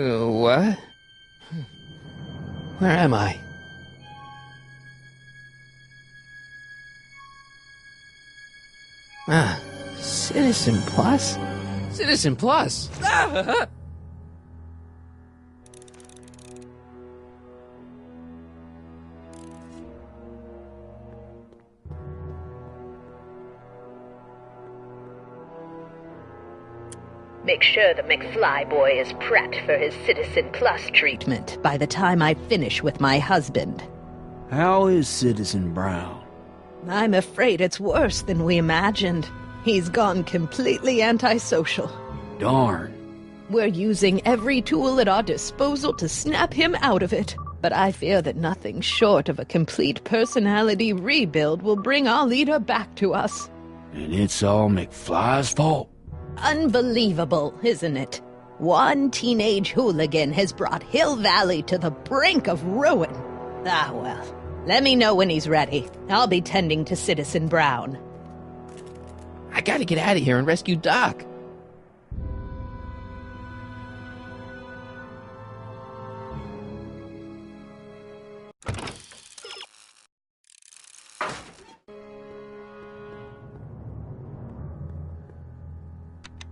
What? Where am I? Citizen Plus? Citizen Plus! Make sure the McFly boy is prepped for his Citizen Plus treatment by the time I finish with my husband. How is Citizen Brown? I'm afraid it's worse than we imagined. He's gone completely antisocial. Darn. We're using every tool at our disposal to snap him out of it. But I fear that nothing short of a complete personality rebuild will bring our leader back to us. And it's all McFly's fault? Unbelievable, isn't it? One teenage hooligan has brought Hill Valley to the brink of ruin. Ah, well. Let me know when he's ready. I'll be tending to Citizen Brown. I gotta get out of here and rescue Doc.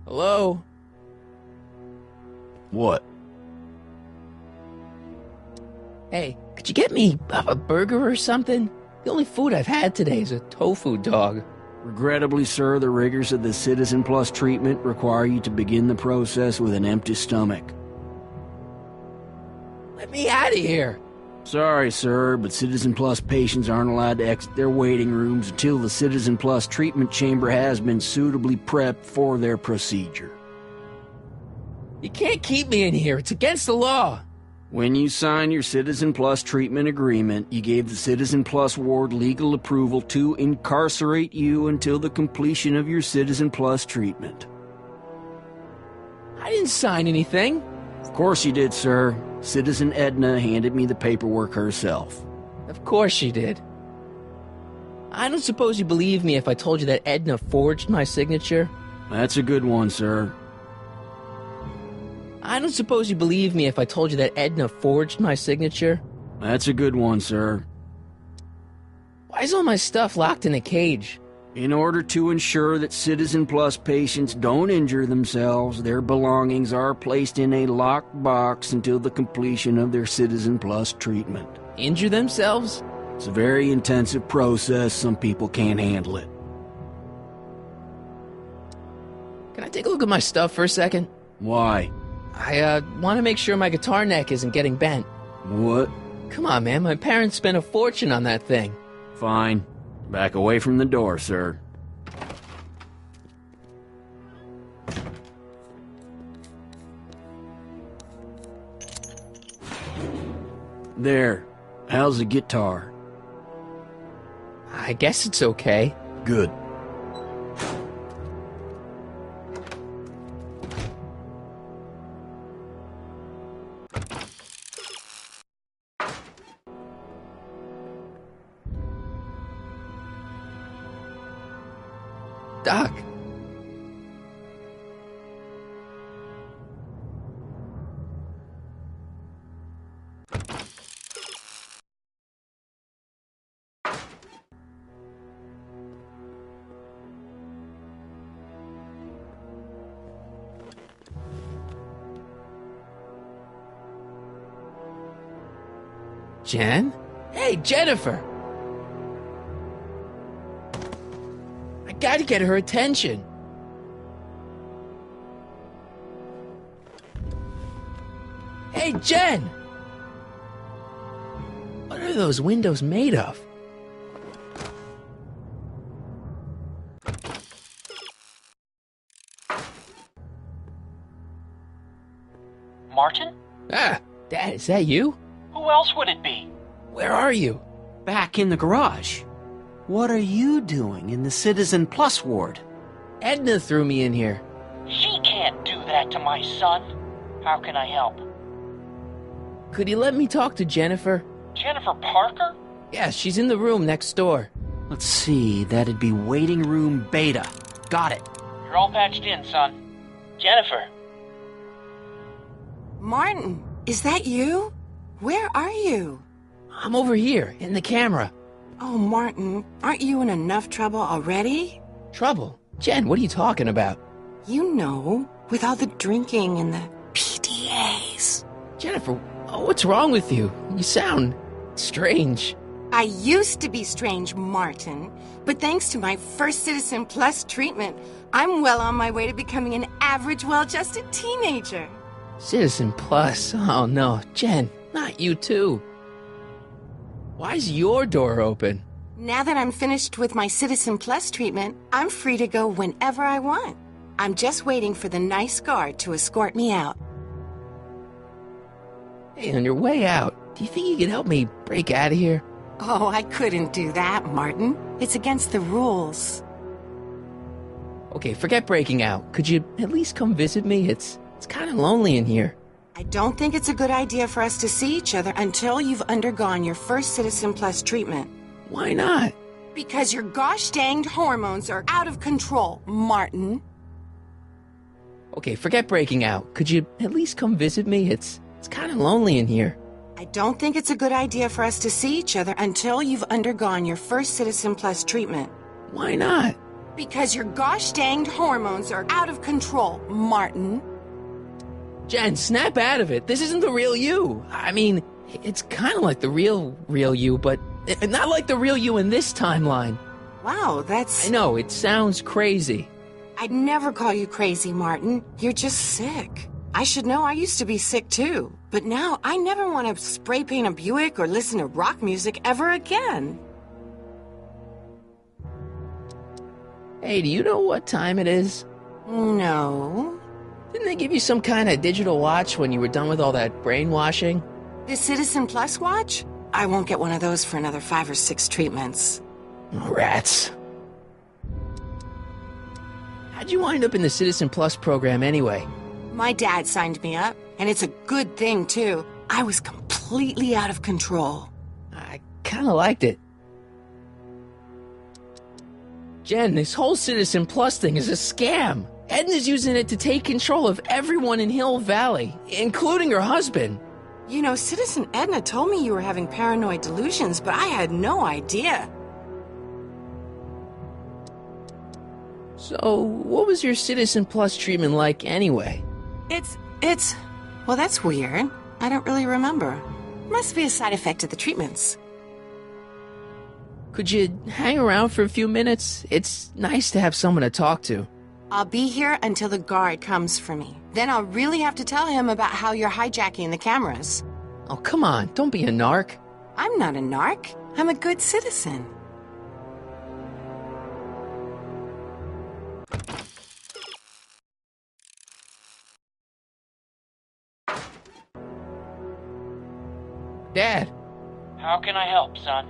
Hello? What? Hey, could you get me a burger or something? The only food I've had today is a tofu dog. Regrettably, sir, the rigors of the Citizen Plus treatment require you to begin the process with an empty stomach. Let me out of here. Sorry, sir, but Citizen Plus patients aren't allowed to exit their waiting rooms until the Citizen Plus treatment chamber has been suitably prepped for their procedure. You can't keep me in here. It's against the law. When you signed your Citizen Plus treatment agreement, you gave the Citizen Plus ward legal approval to incarcerate you until the completion of your Citizen Plus treatment. I didn't sign anything. Of course you did, sir. Citizen Edna handed me the paperwork herself. Of course she did. I don't suppose you believe me if I told you that Edna forged my signature? That's a good one, sir. I don't suppose you believe me if I told you that Edna forged my signature? That's a good one, sir. Why is all my stuff locked in a cage? In order to ensure that Citizen Plus patients don't injure themselves, their belongings are placed in a locked box until the completion of their Citizen Plus treatment. Injure themselves? It's a very intensive process. Some people can't handle it. Can I take a look at my stuff for a second? Why? I want to make sure my guitar neck isn't getting bent. What? Come on, man. My parents spent a fortune on that thing. Fine. Back away from the door, sir. There. How's the guitar? I guess it's okay. Good. Doc. Jen? Hey, Jennifer! I gotta get her attention. Hey, Jen! What are those windows made of? Martin? Ah, Dad, is that you? Who else would it be? Where are you? Back in the garage. What are you doing in the Citizen Plus ward? Edna threw me in here. She can't do that to my son. How can I help? Could you let me talk to Jennifer? Jennifer Parker? Yeah, she's in the room next door. Let's see, that'd be waiting room beta. Got it. You're all patched in, son. Jennifer. Martin, is that you? Where are you? I'm over here, in the camera. Oh, Martin, aren't you in enough trouble already? Trouble? Jen, what are you talking about? You know, with all the drinking and the PDAs. Jennifer, what's wrong with you? You sound strange. I used to be strange, Martin, but thanks to my first Citizen Plus treatment, I'm well on my way to becoming an average, well-adjusted teenager. Citizen Plus? Oh no, Jen, not you too. Why's your door open? Now that I'm finished with my Citizen Plus treatment, I'm free to go whenever I want. I'm just waiting for the nice guard to escort me out. Hey, on your way out, do you think you could help me break out of here? Oh, I couldn't do that, Martin. It's against the rules. Okay, forget breaking out. Could you at least come visit me? It's kind of lonely in here. I don't think it's a good idea for us to see each other until you've undergone your first Citizen Plus treatment. Why not? Because your gosh-danged hormones are out of control, Martin. Okay, forget breaking out. Could you at least come visit me? It's kind of lonely in here. I don't think it's a good idea for us to see each other until you've undergone your first Citizen Plus treatment. Why not? Because your gosh-danged hormones are out of control, Martin. Jen, snap out of it. This isn't the real you. I mean, it's kind of like the real you, but not like the real you in this timeline. Wow, that's... I know, it sounds crazy. I'd never call you crazy, Martin. You're just sick. I should know. I used to be sick too. But now I never want to spray paint a Buick or listen to rock music ever again. Hey, do you know what time it is? No. Didn't they give you some kind of digital watch when you were done with all that brainwashing? The Citizen Plus watch? I won't get one of those for another 5 or 6 treatments. Rats. How'd you wind up in the Citizen Plus program anyway? My dad signed me up, and it's a good thing, too. I was completely out of control. I kind of liked it. Jen, this whole Citizen Plus thing is a scam. Edna's using it to take control of everyone in Hill Valley, including her husband. You know, Citizen Edna told me you were having paranoid delusions, but I had no idea. So, what was your Citizen Plus treatment like anyway? Well, that's weird. I don't really remember. Must be a side effect of the treatments. Could you hang around for a few minutes? It's nice to have someone to talk to. I'll be here until the guard comes for me. Then I'll really have to tell him about how you're hijacking the cameras. Oh, come on, don't be a narc. I'm not a narc. I'm a good citizen. Dad. How can I help, son?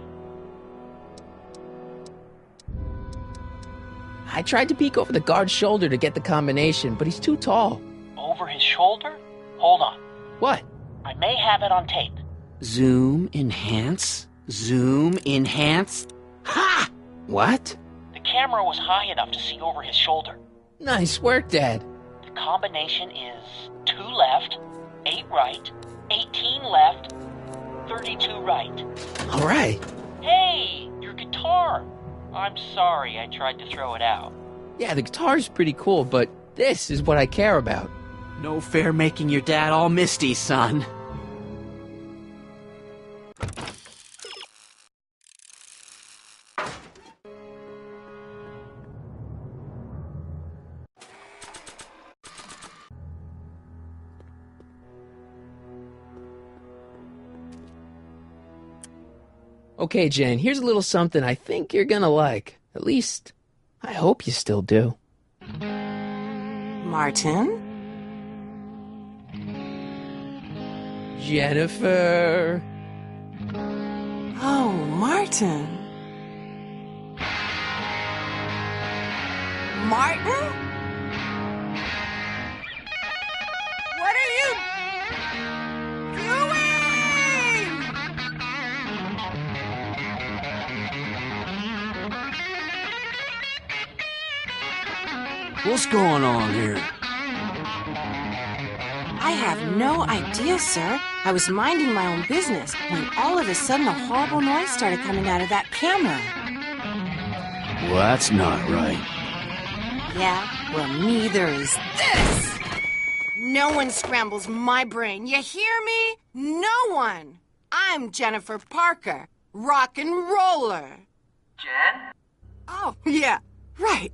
I tried to peek over the guard's shoulder to get the combination, but he's too tall. Over his shoulder? Hold on. What? I may have it on tape. Zoom, enhance, zoom, enhance. Ha! What? The camera was high enough to see over his shoulder. Nice work, Dad. The combination is 2 left, 8 right, 18 left, 32 right. All right. Hey, your guitar! I'm sorry I tried to throw it out. Yeah, the guitar's pretty cool, but this is what I care about. No fair making your dad all misty, son. Okay, Jen, here's a little something I think you're gonna like. At least, I hope you still do. Martin? Jennifer. Oh, Martin. Martin? What are you doing? What's going on here? I I have no idea, sir. I was minding my own business when all of a sudden a horrible noise started coming out of that camera. Well, that's not right. Yeah, well, neither is this. No one scrambles my brain. You hear me? No one. I'm Jennifer Parker, rock and roller. Jen? Oh, yeah, right.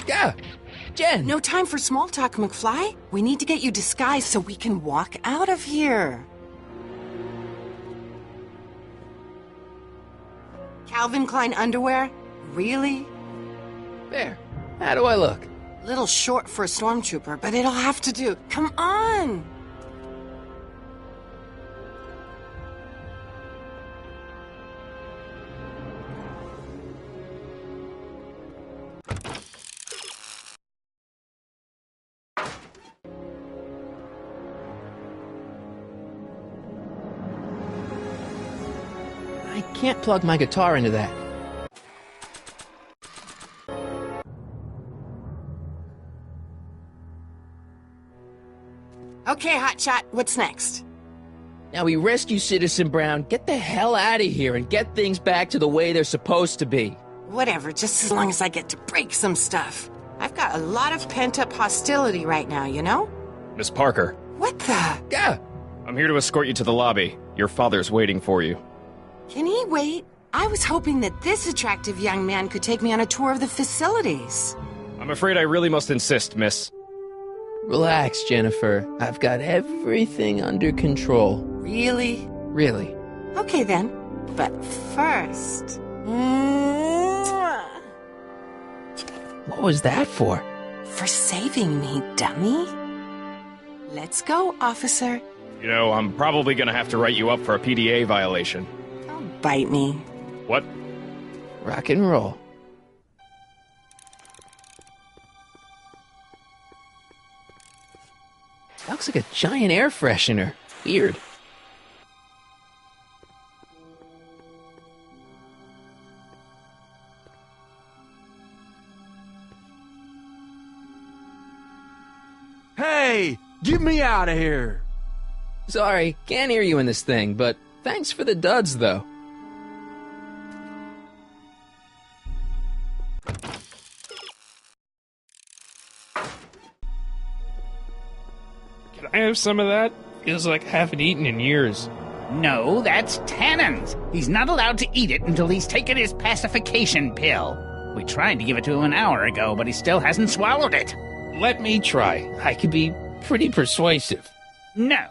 Yeah, Jen. No time for small talk, McFly. We need to get you disguised so we can walk out of here. Calvin Klein underwear? Really? There. How do I look? Little short for a stormtrooper, but it'll have to do. Come on! I can't plug my guitar into that. Okay, Hotshot, what's next? Now we rescue Citizen Brown, get the hell out of here, and get things back to the way they're supposed to be. Whatever, just as long as I get to break some stuff. I've got a lot of pent-up hostility right now, you know? Miss Parker, What the? Yeah. I'm here to escort you to the lobby. Your father's waiting for you. Can he wait? I was hoping that this attractive young man could take me on a tour of the facilities. I'm afraid I really must insist, miss. Relax, Jennifer. I've got everything under control. Really? Really. Okay then. But first... Mwah! What was that for? For saving me, dummy. Let's go, officer. You know, I'm probably gonna have to write you up for a PDA violation. Don't bite me. What? Rock and roll. Looks like a giant air freshener. Weird. Hey, get me out of here. Sorry, can't hear you in this thing, but thanks for the duds, though. Can I have some of that? Feels like I haven't eaten in years. No, that's Tannen's. He's not allowed to eat it until he's taken his pacification pill. We tried to give it to him an hour ago, but he still hasn't swallowed it. Let me try. I could be pretty persuasive. No.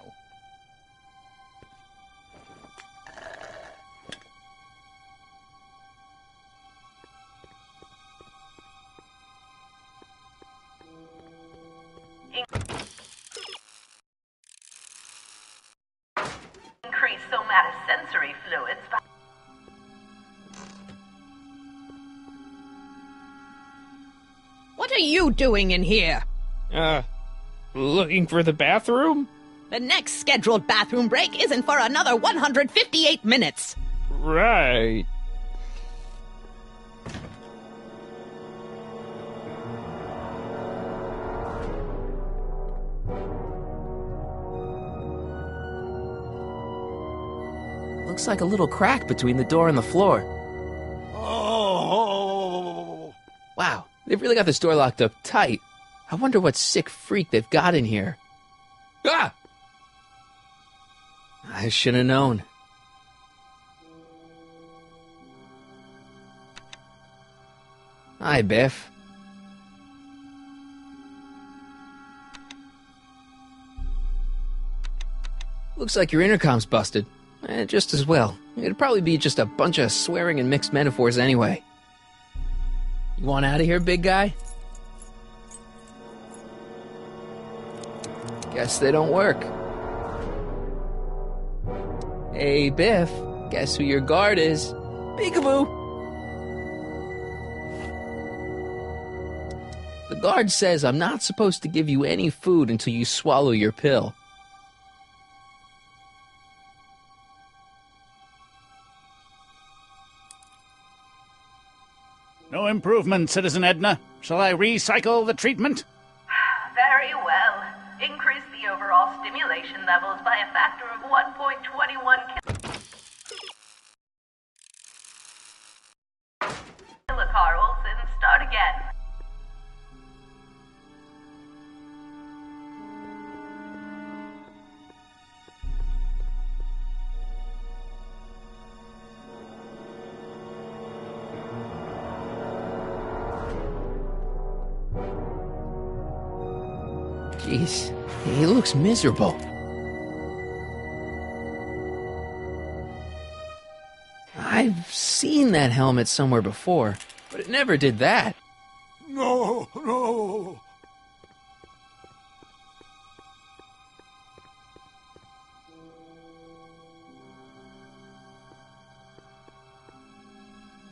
Increase somatosensory fluids by... What are you doing in here? Looking for the bathroom? The next scheduled bathroom break isn't for another 158 minutes. Right. Looks like a little crack between the door and the floor. Oh. Wow, they've really got this door locked up tight. I wonder what sick freak they've got in here. Ah! I should have known. Hi, Biff. Looks like your intercom's busted. Just as well. It'd probably be just a bunch of swearing and mixed metaphors anyway. You want out of here, big guy? Guess they don't work. Hey, Biff. Guess who your guard is? Peekaboo! The guard says I'm not supposed to give you any food until you swallow your pill. improvement, Citizen Edna. Shall I recycle the treatment? Very well. Increase the overall stimulation levels by a factor of 1.21 kilocarls and start again. Jeez, he looks miserable. I've seen that helmet somewhere before, but it never did that. No, no.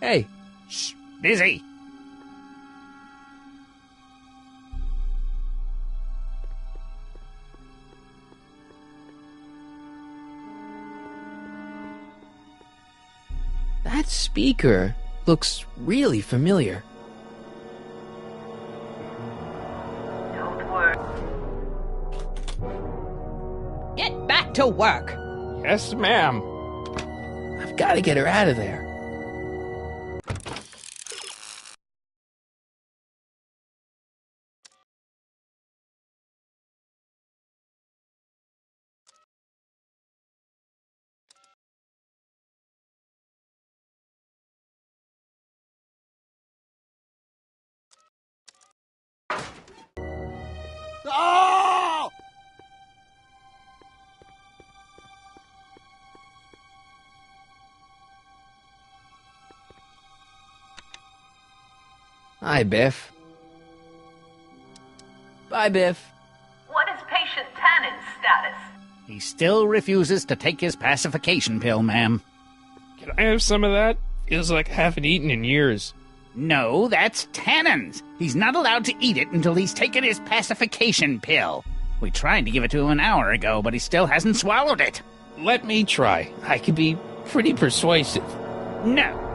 Hey. Shh, busy. That speaker looks really familiar. Don't worry. Get back to work. Yes, ma'am. I've got to get her out of there. Oh! Hi, Biff. Bye, Biff. What is patient Tannen's status? He still refuses to take his pacification pill, ma'am. Can I have some of that? Feels like I haven't eaten in years. No, that's Tannen's. He's not allowed to eat it until he's taken his pacification pill. We tried to give it to him an hour ago, but he still hasn't swallowed it. Let me try. I can be pretty persuasive. No.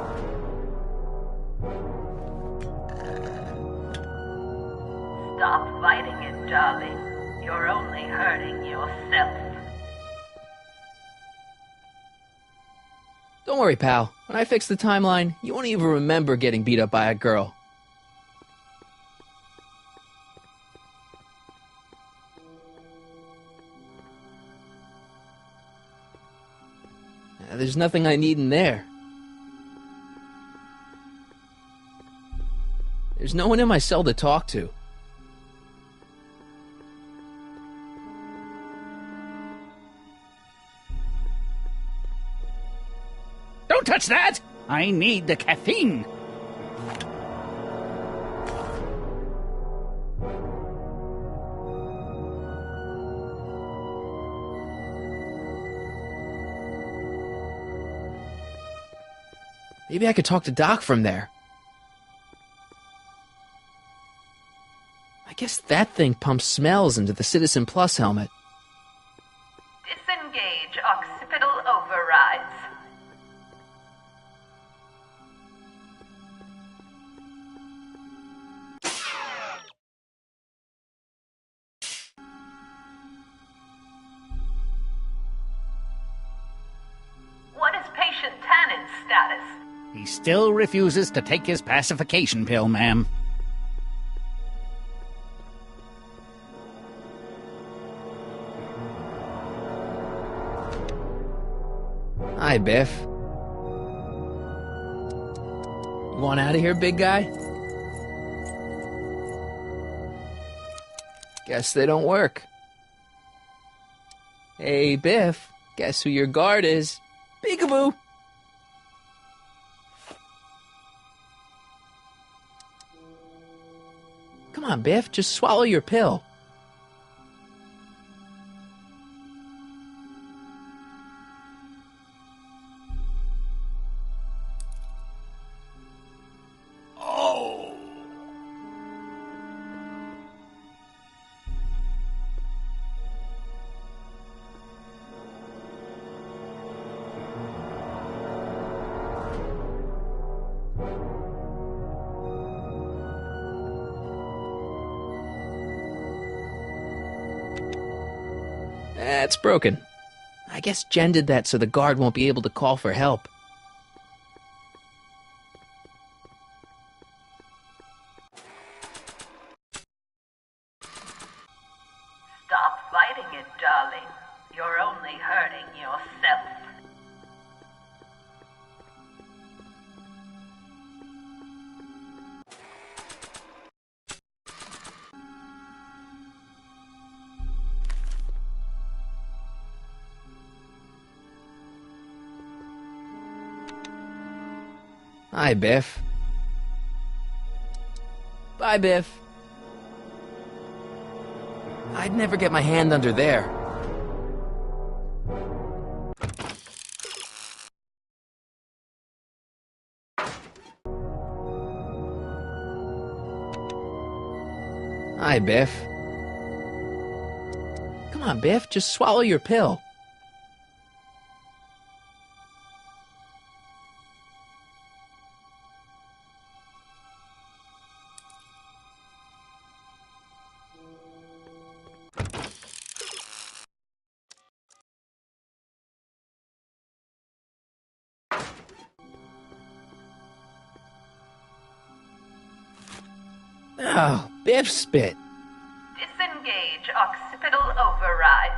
Stop fighting it, darling. You're only hurting yourself. Don't worry, pal. When I fix the timeline, you won't even remember getting beat up by a girl. There's nothing I need in there. There's no one in my cell to talk to. Don't touch that! I need the caffeine. Maybe I could talk to Doc from there. I guess that thing pumps smells into the Citizen Plus helmet. Disengage occipital overrides. What is patient Tannen's status? He still refuses to take his pacification pill, ma'am. Hi, Biff. You want out of here, big guy? Guess they don't work. Hey, Biff. Guess who your guard is? Peekaboo! Come on, Biff. Just swallow your pill. It's broken. I guess Jen did that so the guard won't be able to call for help. Stop fighting it, darling. You're only hurting yourself. Hi, Biff. Bye, Biff. I'd never get my hand under there. Hi, Biff. Come on, Biff, just swallow your pill. Oh, Biff spit. Disengage occipital override.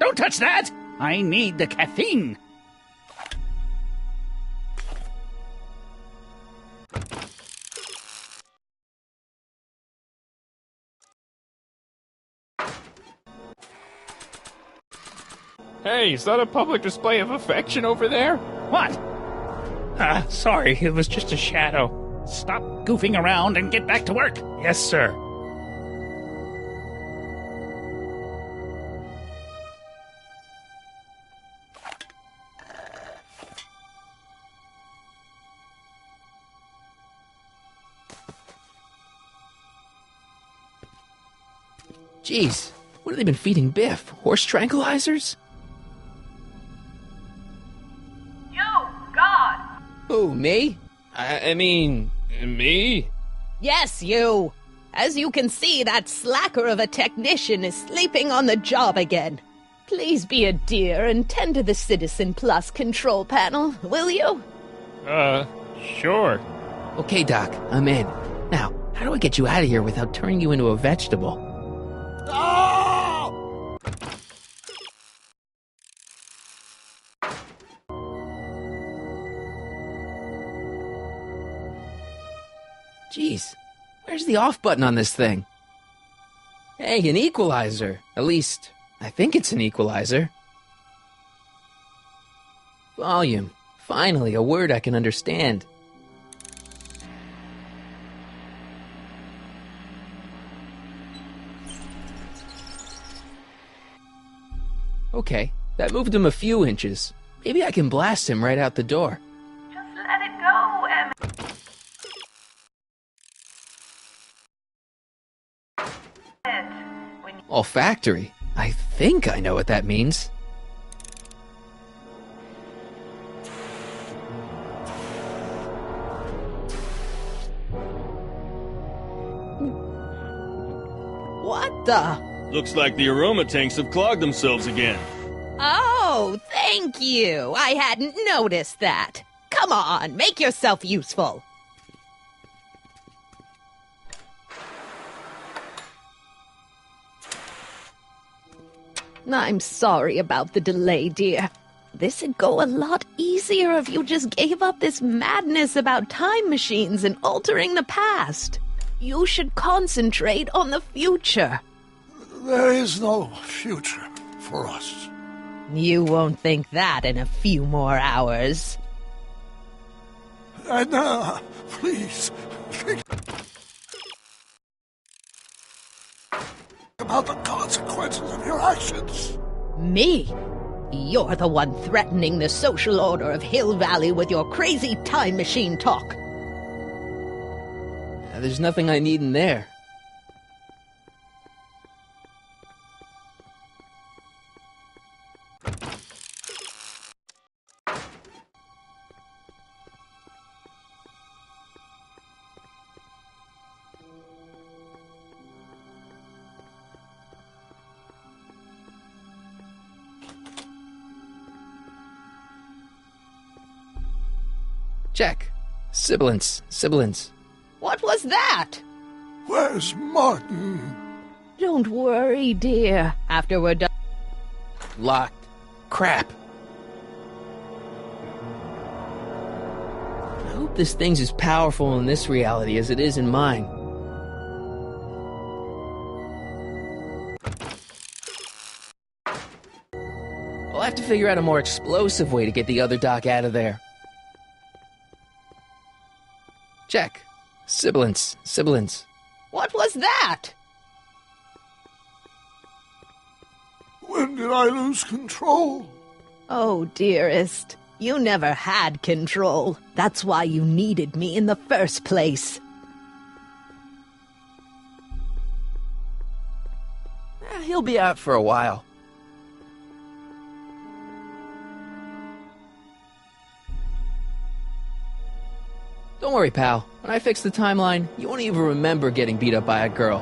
Don't touch that! I need the caffeine. Hey, is that a public display of affection over there? What? Sorry, it was just a shadow. Stop goofing around and get back to work. Yes, sir. Jeez, what have they been feeding Biff? Horse tranquilizers? You, God! Who, me? I mean, Me? Yes, you. As you can see, that slacker of a technician is sleeping on the job again. Please be a dear and tend to the Citizen Plus control panel, will you? Sure. Okay, Doc, I'm in. Now, how do I get you out of here without turning you into a vegetable? No! Jeez, where's the off button on this thing? Hey, an equalizer. At least, I think it's an equalizer. Volume. Finally, a word I can understand. Okay, that moved him a few inches. Maybe I can blast him right out the door. Just let it go, Emmett. Olfactory? I think I know what that means. What the? Looks like the aroma tanks have clogged themselves again. Oh, thank you. I hadn't noticed that. Come on, make yourself useful. I'm sorry about the delay, dear. This'd go a lot easier if you just gave up this madness about time machines and altering the past. You should concentrate on the future. There is no future for us. You won't think that in a few more hours. Edna, please, think about the consequences of your actions. Me? You're the one threatening the social order of Hill Valley with your crazy time machine talk. There's nothing I need in there. Check. Sibilance. What was that? Where's Martin? Don't worry, dear. After we're done... Locked. Crap. I hope this thing's as powerful in this reality as it is in mine. I'll have to figure out a more explosive way to get the other doc out of there. Check. Sibilance. What was that? When did I lose control? Oh, dearest. You never had control. That's why you needed me in the first place. He'll be out for a while. Don't worry, pal. When I fix the timeline, you won't even remember getting beat up by a girl.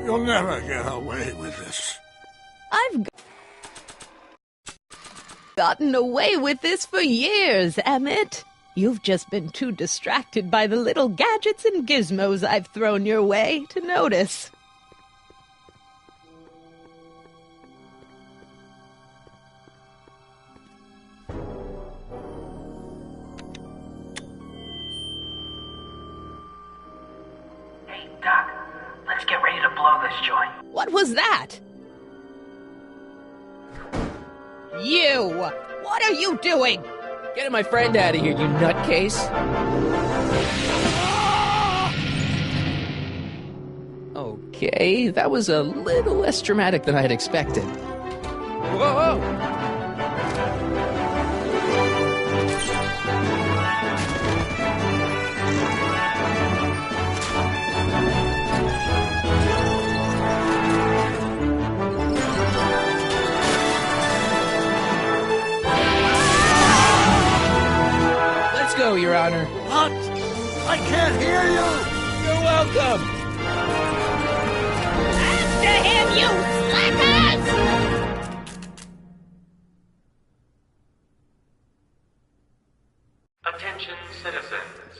You'll never get away with this. I've gotten away with this for years, Emmett. You've just been too distracted by the little gadgets and gizmos I've thrown your way to notice. Hey, Doc, let's get ready to blow this joint. What was that? You! What are you doing? Getting my friend out of here, you nutcase. Okay, that was a little less dramatic than I had expected. Whoa! Go, Your Honor. What? I can't hear you! You're welcome! After him, you slackers! Attention citizens.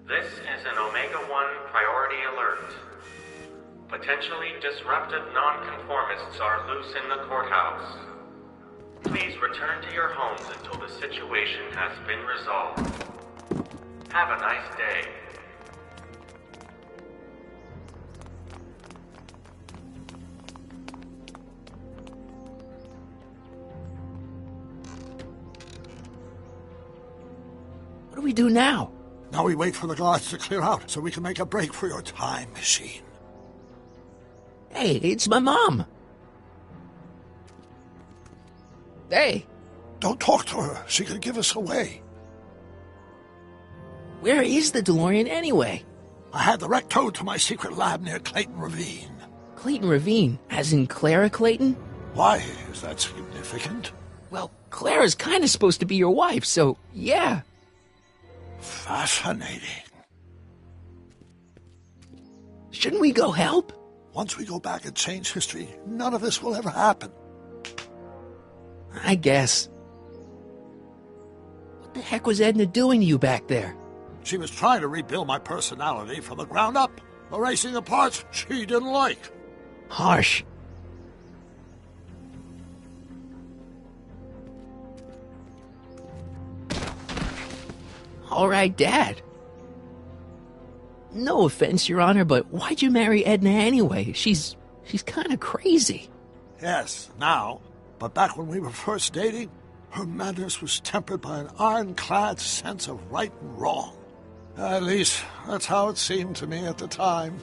This is an Omega-1 priority alert. Potentially disruptive nonconformists are loose in the courthouse. Please return to your homes until the situation has been resolved. Have a nice day. What do we do now? Now we wait for the guards to clear out so we can make a break for your time machine. Hey, it's my mom. Hey. Don't talk to her. She could give us away. Where is the DeLorean anyway? I had the wreck towed to my secret lab near Clayton Ravine. Clayton Ravine? As in Clara Clayton? Why? Is that significant? Well, Clara's kind of supposed to be your wife, so yeah. Fascinating. Shouldn't we go help? Once we go back and change history, none of this will ever happen. I guess. What the heck was Edna doing to you back there? She was trying to rebuild my personality from the ground up, erasing the parts she didn't like. Harsh. All right, Dad. No offense, Your Honor, but why'd you marry Edna anyway? She's kind of crazy. Yes, now. But back when we were first dating, her madness was tempered by an ironclad sense of right and wrong. At least, that's how it seemed to me at the time.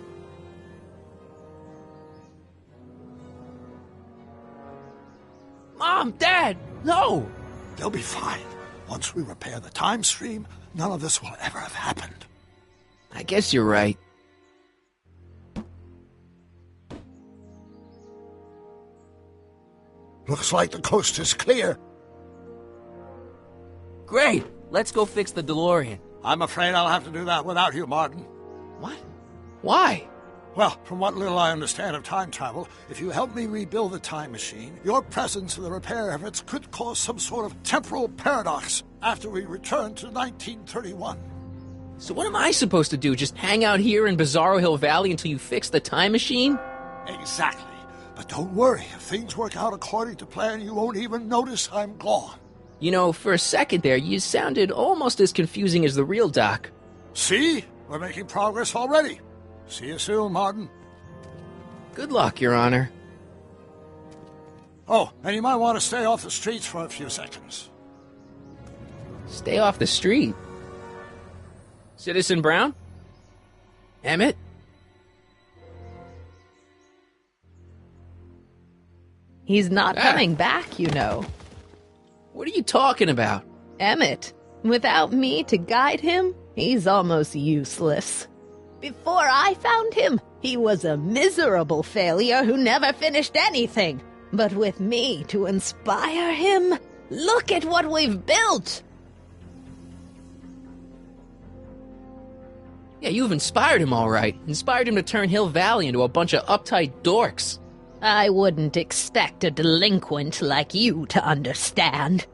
Mom, Dad, no! They'll be fine. Once we repair the time stream, none of this will ever have happened. I guess you're right. Looks like the coast is clear. Great! Let's go fix the DeLorean. I'm afraid I'll have to do that without you, Martin. What? Why? Well, from what little I understand of time travel, if you help me rebuild the time machine, your presence in the repair efforts could cause some sort of temporal paradox after we return to 1931. So what am I supposed to do? Just hang out here in Bizarro Hill Valley until you fix the time machine? Exactly. But don't worry, if things work out according to plan, you won't even notice I'm gone. You know, for a second there, you sounded almost as confusing as the real Doc. See? We're making progress already. See you soon, Martin. Good luck, Your Honor. Oh, and you might want to stay off the streets for a few seconds. Stay off the street? Citizen Brown? Emmett? He's not coming back, you know. What are you talking about? Emmett, without me to guide him, he's almost useless. Before I found him, he was a miserable failure who never finished anything. But with me to inspire him, look at what we've built! Yeah, you've inspired him all right. Inspired him to turn Hill Valley into a bunch of uptight dorks. I wouldn't expect a delinquent like you to understand.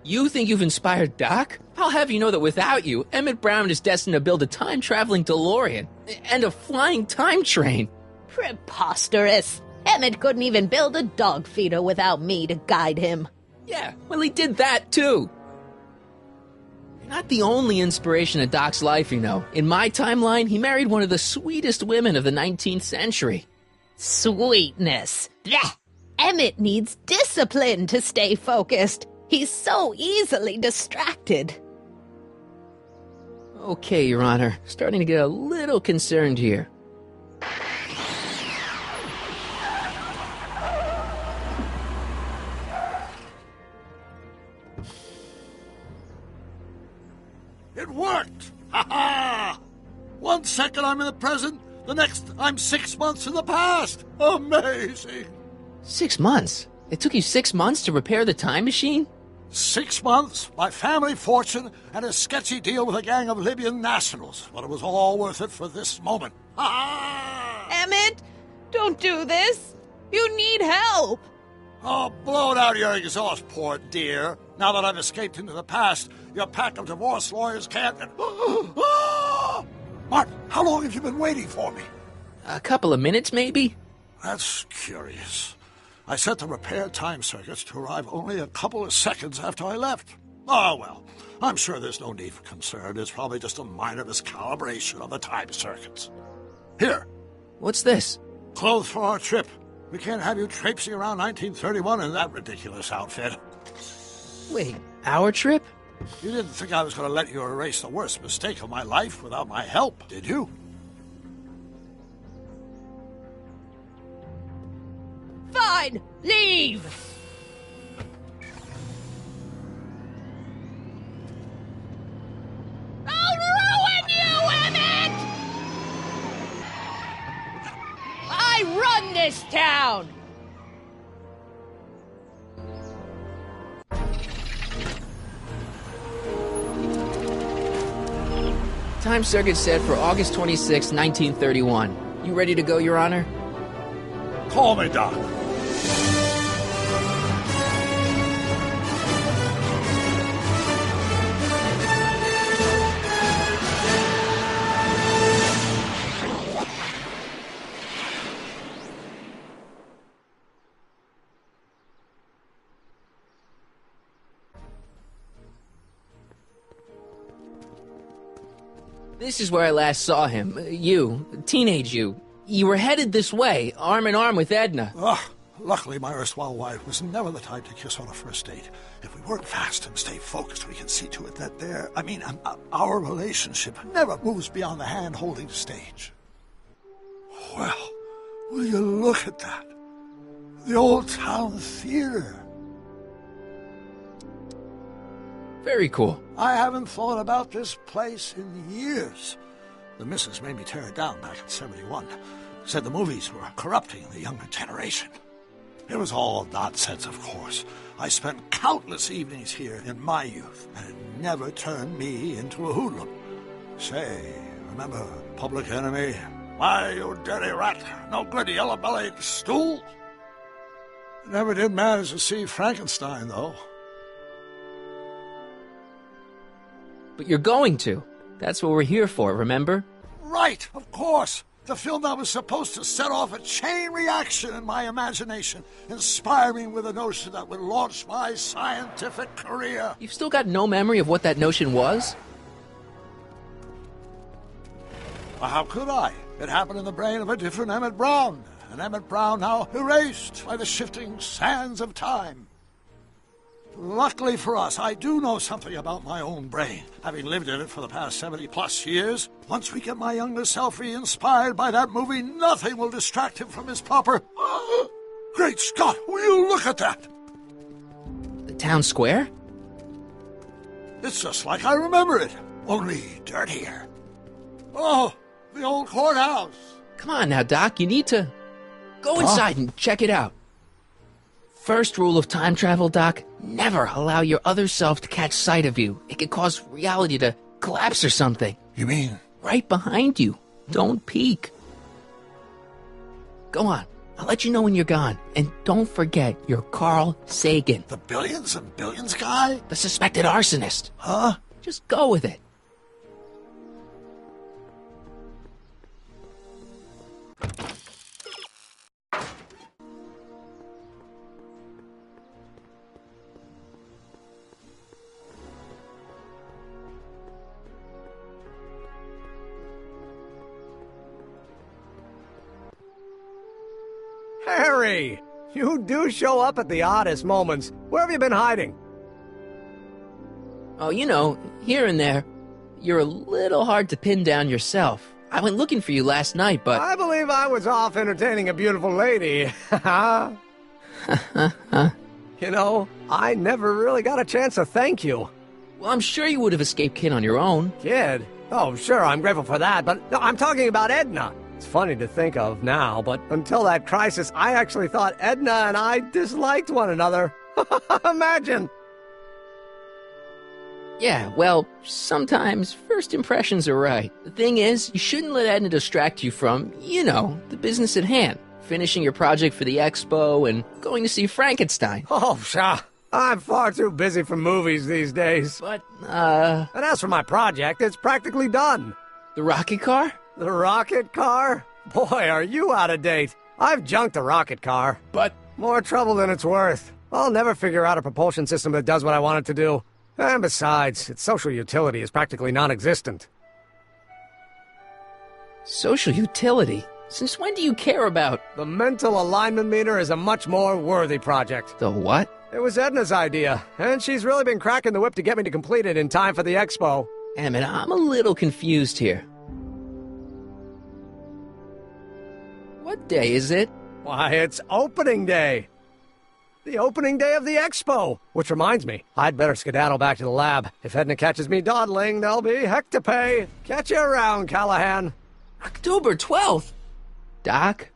You think you've inspired Doc? I'll have you know that without you, Emmett Brown is destined to build a time-traveling DeLorean and a flying time train. Preposterous! Emmett couldn't even build a dog feeder without me to guide him. Yeah, well, he did that too. You're not the only inspiration of Doc's life, you know. In my timeline, he married one of the sweetest women of the 19th century. Sweetness. Blech. Emmett needs discipline to stay focused. He's so easily distracted. Okay, Your Honor. Starting to get a little concerned here. It worked! Ha ha! 1 second I'm in the present, the next I'm 6 months in the past! Amazing! 6 months? It took you 6 months to repair the time machine? 6 months, my family fortune, and a sketchy deal with a gang of Libyan nationals. But it was all worth it for this moment. Ha! Emmett, don't do this. You need help. Oh, blow it out your exhaust, poor dear. Now that I've escaped into the past, your pack of divorce lawyers can't... Martin, how long have you been waiting for me? A couple of minutes, maybe? That's curious. I set the repair time circuits to arrive only a couple of seconds after I left. Oh, well, I'm sure there's no need for concern. It's probably just a minor miscalibration of the time circuits. Here. What's this? Clothes for our trip. We can't have you traipsing around 1931 in that ridiculous outfit. Wait, our trip? You didn't think I was going to let you erase the worst mistake of my life without my help, did you? Fine, leave! I'll ruin you, Emmett! I run this town! Time circuit set for August 26, 1931. You ready to go, Your Honor? Call me, Doc. This is where I last saw him. You, teenage you. You were headed this way, arm in arm with Edna. Luckily, my erstwhile wife was never the type to kiss on a first date. If we work fast and stay focused, we can see to it that our relationship never moves beyond the hand-holding stage. Well, will you look at that? The Old Town Theater. Very cool. I haven't thought about this place in years. The missus made me tear it down back in '71. Said the movies were corrupting the younger generation. It was all nonsense, of course. I spent countless evenings here in my youth, and it never turned me into a hoodlum. Say, Remember Public Enemy? Why, you dirty rat, no good yellow-bellied stool. Never did manage to see Frankenstein, though. But you're going to. That's what we're here for, remember? Right, of course. The film that was supposed to set off a chain reaction in my imagination, inspire me with a notion that would launch my scientific career. You've still got no memory of what that notion was? Well, how could I? It happened in the brain of a different Emmett Brown. An Emmett Brown now erased by the shifting sands of time. Luckily for us, I do know something about my own brain, having lived in it for the past 70-plus years. Once we get my younger self re-inspired by that movie, nothing will distract him from his proper... Great Scott, will you look at that? The town square? It's just like I remember it, only dirtier. Oh, the old courthouse. Come on now, Doc, you need to... Go inside and check it out. First rule of time travel, Doc, never allow your other self to catch sight of you. It could cause reality to collapse or something. You mean? Right behind you. Don't peek. Go on. I'll let you know when you're gone. And don't forget, you're Carl Sagan. The billions and billions guy? The suspected arsonist. Huh? Just go with it. Harry! You do show up at the oddest moments. Where have you been hiding? Oh, you know, here and there. You're a little hard to pin down yourself. I went looking for you last night, but... I believe I was off entertaining a beautiful lady. You know, I never really got a chance to thank you. Well, I'm sure you would have escaped Kid on your own. Kid? Oh, sure, I'm grateful for that, but no, I'm talking about Edna. It's funny to think of now, but until that crisis, I actually thought Edna and I disliked one another. Imagine! Yeah, well, sometimes first impressions are right. The thing is, you shouldn't let Edna distract you from, you know, the business at hand. Finishing your project for the expo and going to see Frankenstein. Oh, pshaw. I'm far too busy for movies these days. But, And as for my project, it's practically done. The rocket car? The rocket car? Boy, are you out of date. I've junked the rocket car. But... More trouble than it's worth. I'll never figure out a propulsion system that does what I want it to do. And besides, its social utility is practically non-existent. Social utility? Since when do you care about... The mental alignment meter is a much more worthy project. The what? It was Edna's idea, and she's really been cracking the whip to get me to complete it in time for the expo. Emmett, I'm a little confused here. What day is it? Why, it's opening day. The opening day of the expo. Which reminds me, I'd better skedaddle back to the lab. If Edna catches me dawdling, there'll be heck to pay. Catch you around, Callahan. October 12th? Doc?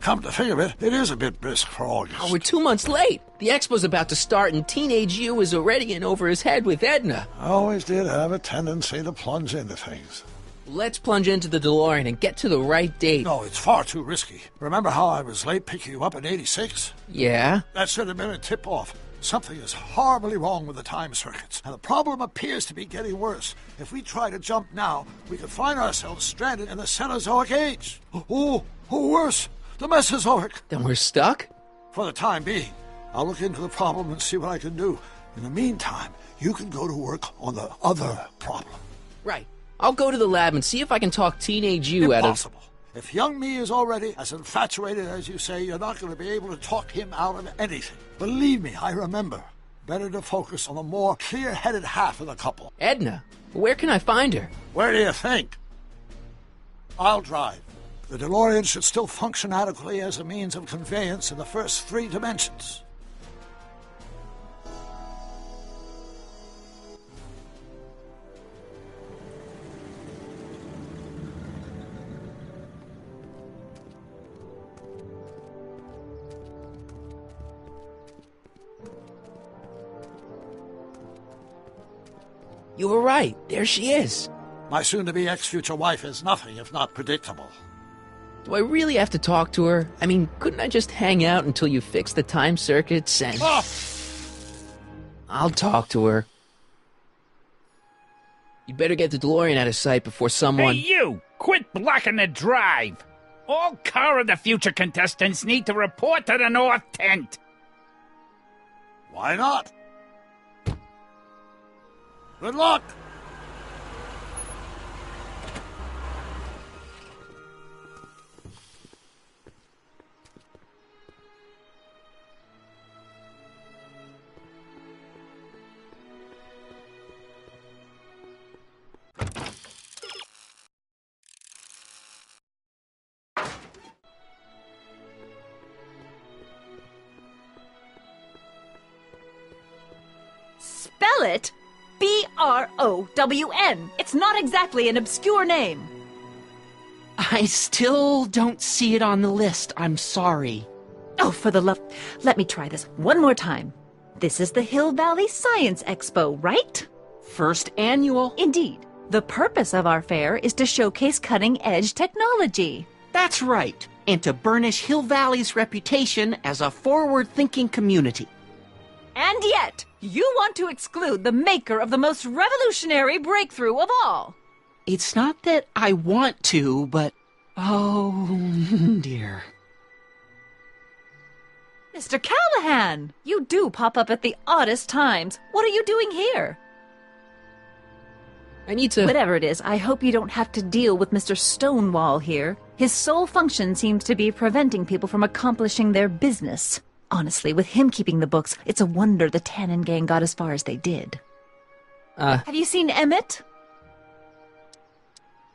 Come to think of it, it is a bit brisk for August. Oh, we're 2 months late. The expo's about to start, and teenage you is already in over his head with Edna. I always did have a tendency to plunge into things. Let's plunge into the DeLorean and get to the right date. No, it's far too risky. Remember how I was late picking you up in '86? Yeah? That should have been a tip-off. Something is horribly wrong with the time circuits, and the problem appears to be getting worse. If we try to jump now, we could find ourselves stranded in the Cenozoic age. Oh, worse, the Mesozoic. Then we're stuck? For the time being. I'll look into the problem and see what I can do. In the meantime, you can go to work on the other problem. Right. I'll go to the lab and see if I can talk teenage you out of... Impossible. If young me is already as infatuated as you say, you're not going to be able to talk him out of anything. Believe me, I remember. Better to focus on the more clear-headed half of the couple. Edna? Where can I find her? Where do you think? I'll drive. The DeLorean should still function adequately as a means of conveyance in the first 3 dimensions. You were right. There she is. My soon-to-be ex-future wife is nothing if not predictable. Do I really have to talk to her? I mean, couldn't I just hang out until you fix the time circuits and... Oh! I'll talk to her. You better get the DeLorean out of sight before someone... Hey, you! Quit blocking the drive! All Car of the Future contestants need to report to the North Tent! Why not? Good luck! Spell it B-R-O-W-N. It's not exactly an obscure name. I still don't see it on the list. I'm sorry. Oh, for the love... Let me try this one more time. This is the Hill Valley Science Expo, right? First annual. Indeed. The purpose of our fair is to showcase cutting-edge technology. That's right. And to burnish Hill Valley's reputation as a forward-thinking community. And yet, you want to exclude the maker of the most revolutionary breakthrough of all. It's not that I want to, but... oh, dear. Mr. Callahan, you do pop up at the oddest times. What are you doing here? I need to... Whatever it is, I hope you don't have to deal with Mr. Stonewall here. His sole function seems to be preventing people from accomplishing their business. Honestly, with him keeping the books, it's a wonder the Tannen gang got as far as they did. Have you seen Emmett?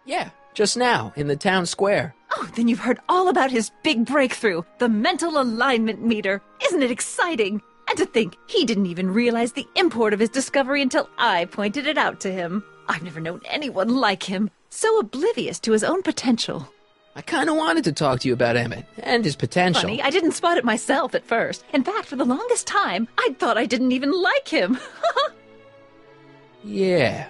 Yeah, just now, in the town square. Oh, then you've heard all about his big breakthrough, the mental alignment meter. Isn't it exciting? And to think, he didn't even realize the import of his discovery until I pointed it out to him. I've never known anyone like him, so oblivious to his own potential. I kind of wanted to talk to you about Emmett and his potential. Funny, I didn't spot it myself at first. In fact, for the longest time, I thought I didn't even like him. Yeah.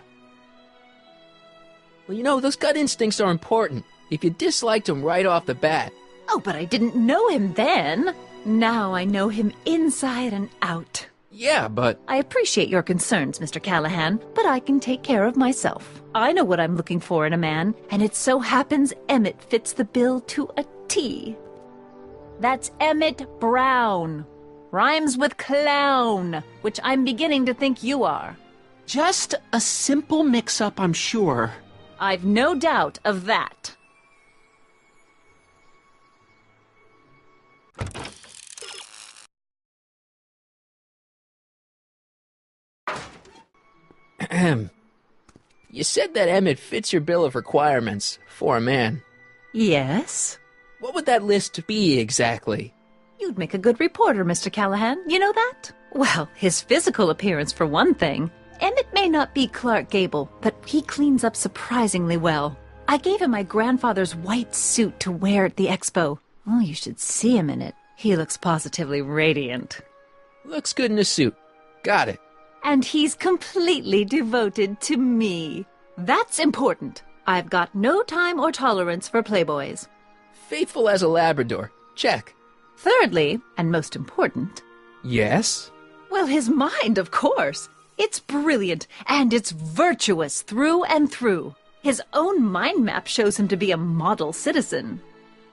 Well, you know, those gut instincts are important. If you disliked him right off the bat. Oh, but I didn't know him then. Now I know him inside and out. Yeah, but... I appreciate your concerns, Mr. Callahan, but I can take care of myself. I know what I'm looking for in a man, and it so happens Emmett fits the bill to a T. That's Emmett Brown. Rhymes with clown, which I'm beginning to think you are. Just a simple mix-up, I'm sure. I've no doubt of that. You said that Emmett fits your bill of requirements for a man. Yes? What would that list be exactly? You'd make a good reporter, Mr. Callahan. You know that? Well, his physical appearance for one thing. Emmett may not be Clark Gable, but he cleans up surprisingly well. I gave him my grandfather's white suit to wear at the expo. Oh, you should see him in it. He looks positively radiant. Looks good in a suit. Got it. And he's completely devoted to me. That's important. I've got no time or tolerance for playboys. Faithful as a Labrador. Check. Thirdly, and most important... Yes? Well, his mind, of course. It's brilliant, and it's virtuous through and through. His own mind map shows him to be a model citizen.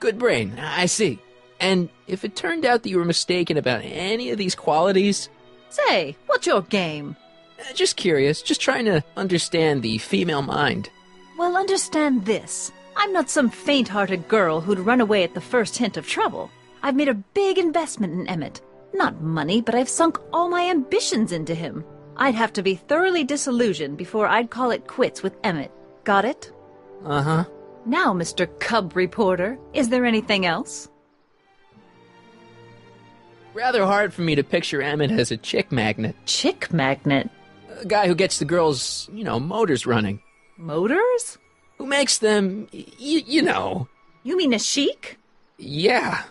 Good brain, I see. And if it turned out that you were mistaken about any of these qualities... Say, what's your game? Just curious, just trying to understand the female mind. Well, understand this. I'm not some faint-hearted girl who'd run away at the first hint of trouble. I've made a big investment in Emmett. Not money, but I've sunk all my ambitions into him. I'd have to be thoroughly disillusioned before I'd call it quits with Emmett. Got it? Uh-huh. Now, Mr. Cub Reporter, is there anything else? Rather hard for me to picture Emmett as a chick magnet. Chick magnet? A guy who gets the girls, motors running. Motors? Who makes them, you know. You mean a chic? Yeah.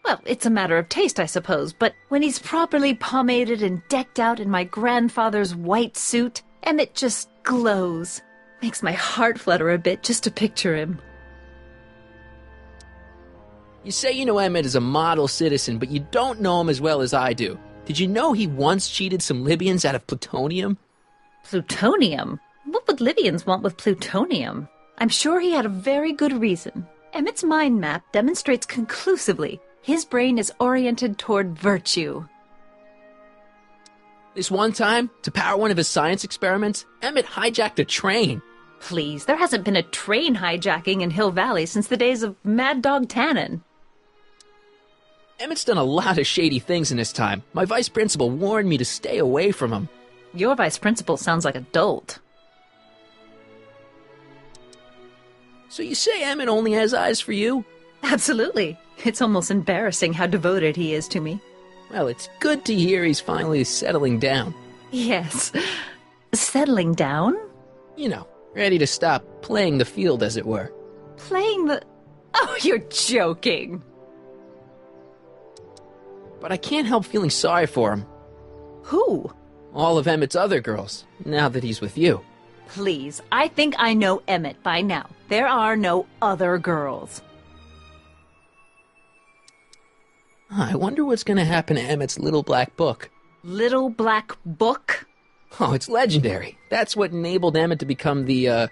Well, it's a matter of taste, I suppose, but when he's properly pomaded and decked out in my grandfather's white suit, Emmett just glows. Makes my heart flutter a bit just to picture him. You say you know Emmett is a model citizen, but you don't know him as well as I do. Did you know he once cheated some Libyans out of plutonium? Plutonium? What would Libyans want with plutonium? I'm sure he had a very good reason. Emmett's mind map demonstrates conclusively his brain is oriented toward virtue. This one time, to power one of his science experiments, Emmett hijacked a train. Please, there hasn't been a train hijacking in Hill Valley since the days of Mad Dog Tannen. Emmett's done a lot of shady things in his time. My vice principal warned me to stay away from him. Your vice principal sounds like a dolt. So you say Emmett only has eyes for you? Absolutely. It's almost embarrassing how devoted he is to me. Well, it's good to hear he's finally settling down. Yes. Settling down? You know, ready to stop playing the field, as it were. Playing the... Oh, you're joking. But I can't help feeling sorry for him. Who? All of Emmett's other girls, now that he's with you. Please, I think I know Emmett by now. There are no other girls. I wonder what's going to happen to Emmett's little black book. Little black book? Oh, it's legendary. That's what enabled Emmett to become the,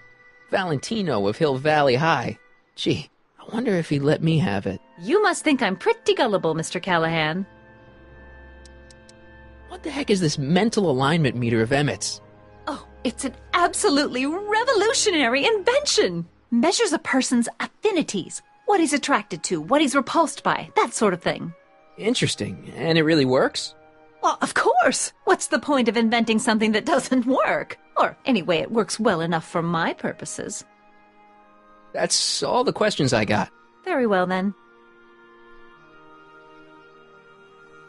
Valentino of Hill Valley High. Gee, I wonder if he'd let me have it. You must think I'm pretty gullible, Mr. Callahan. What the heck is this mental alignment meter of Emmett's? Oh, it's an absolutely revolutionary invention. Measures a person's affinities, what he's attracted to, what he's repulsed by, that sort of thing. Interesting. And it really works? Well, of course. What's the point of inventing something that doesn't work? Or, anyway, it works well enough for my purposes. That's all the questions I got. Very well, then.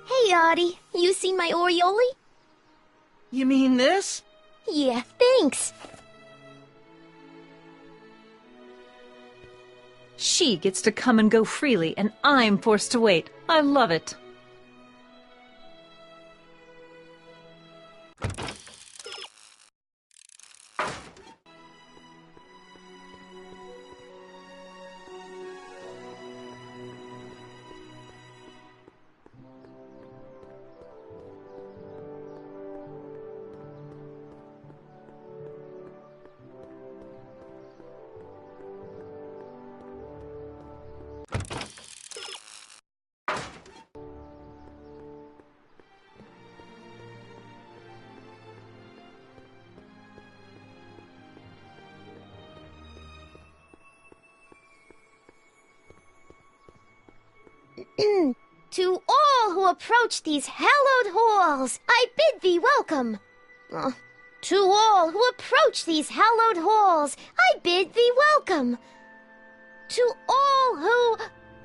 Hey, Audie. You seen my Oriole? You mean this? Yeah, thanks. She gets to come and go freely, and I'm forced to wait. I love it. To all who approach these hallowed halls, I bid thee welcome. To all who approach these hallowed halls, I bid thee welcome. To all who...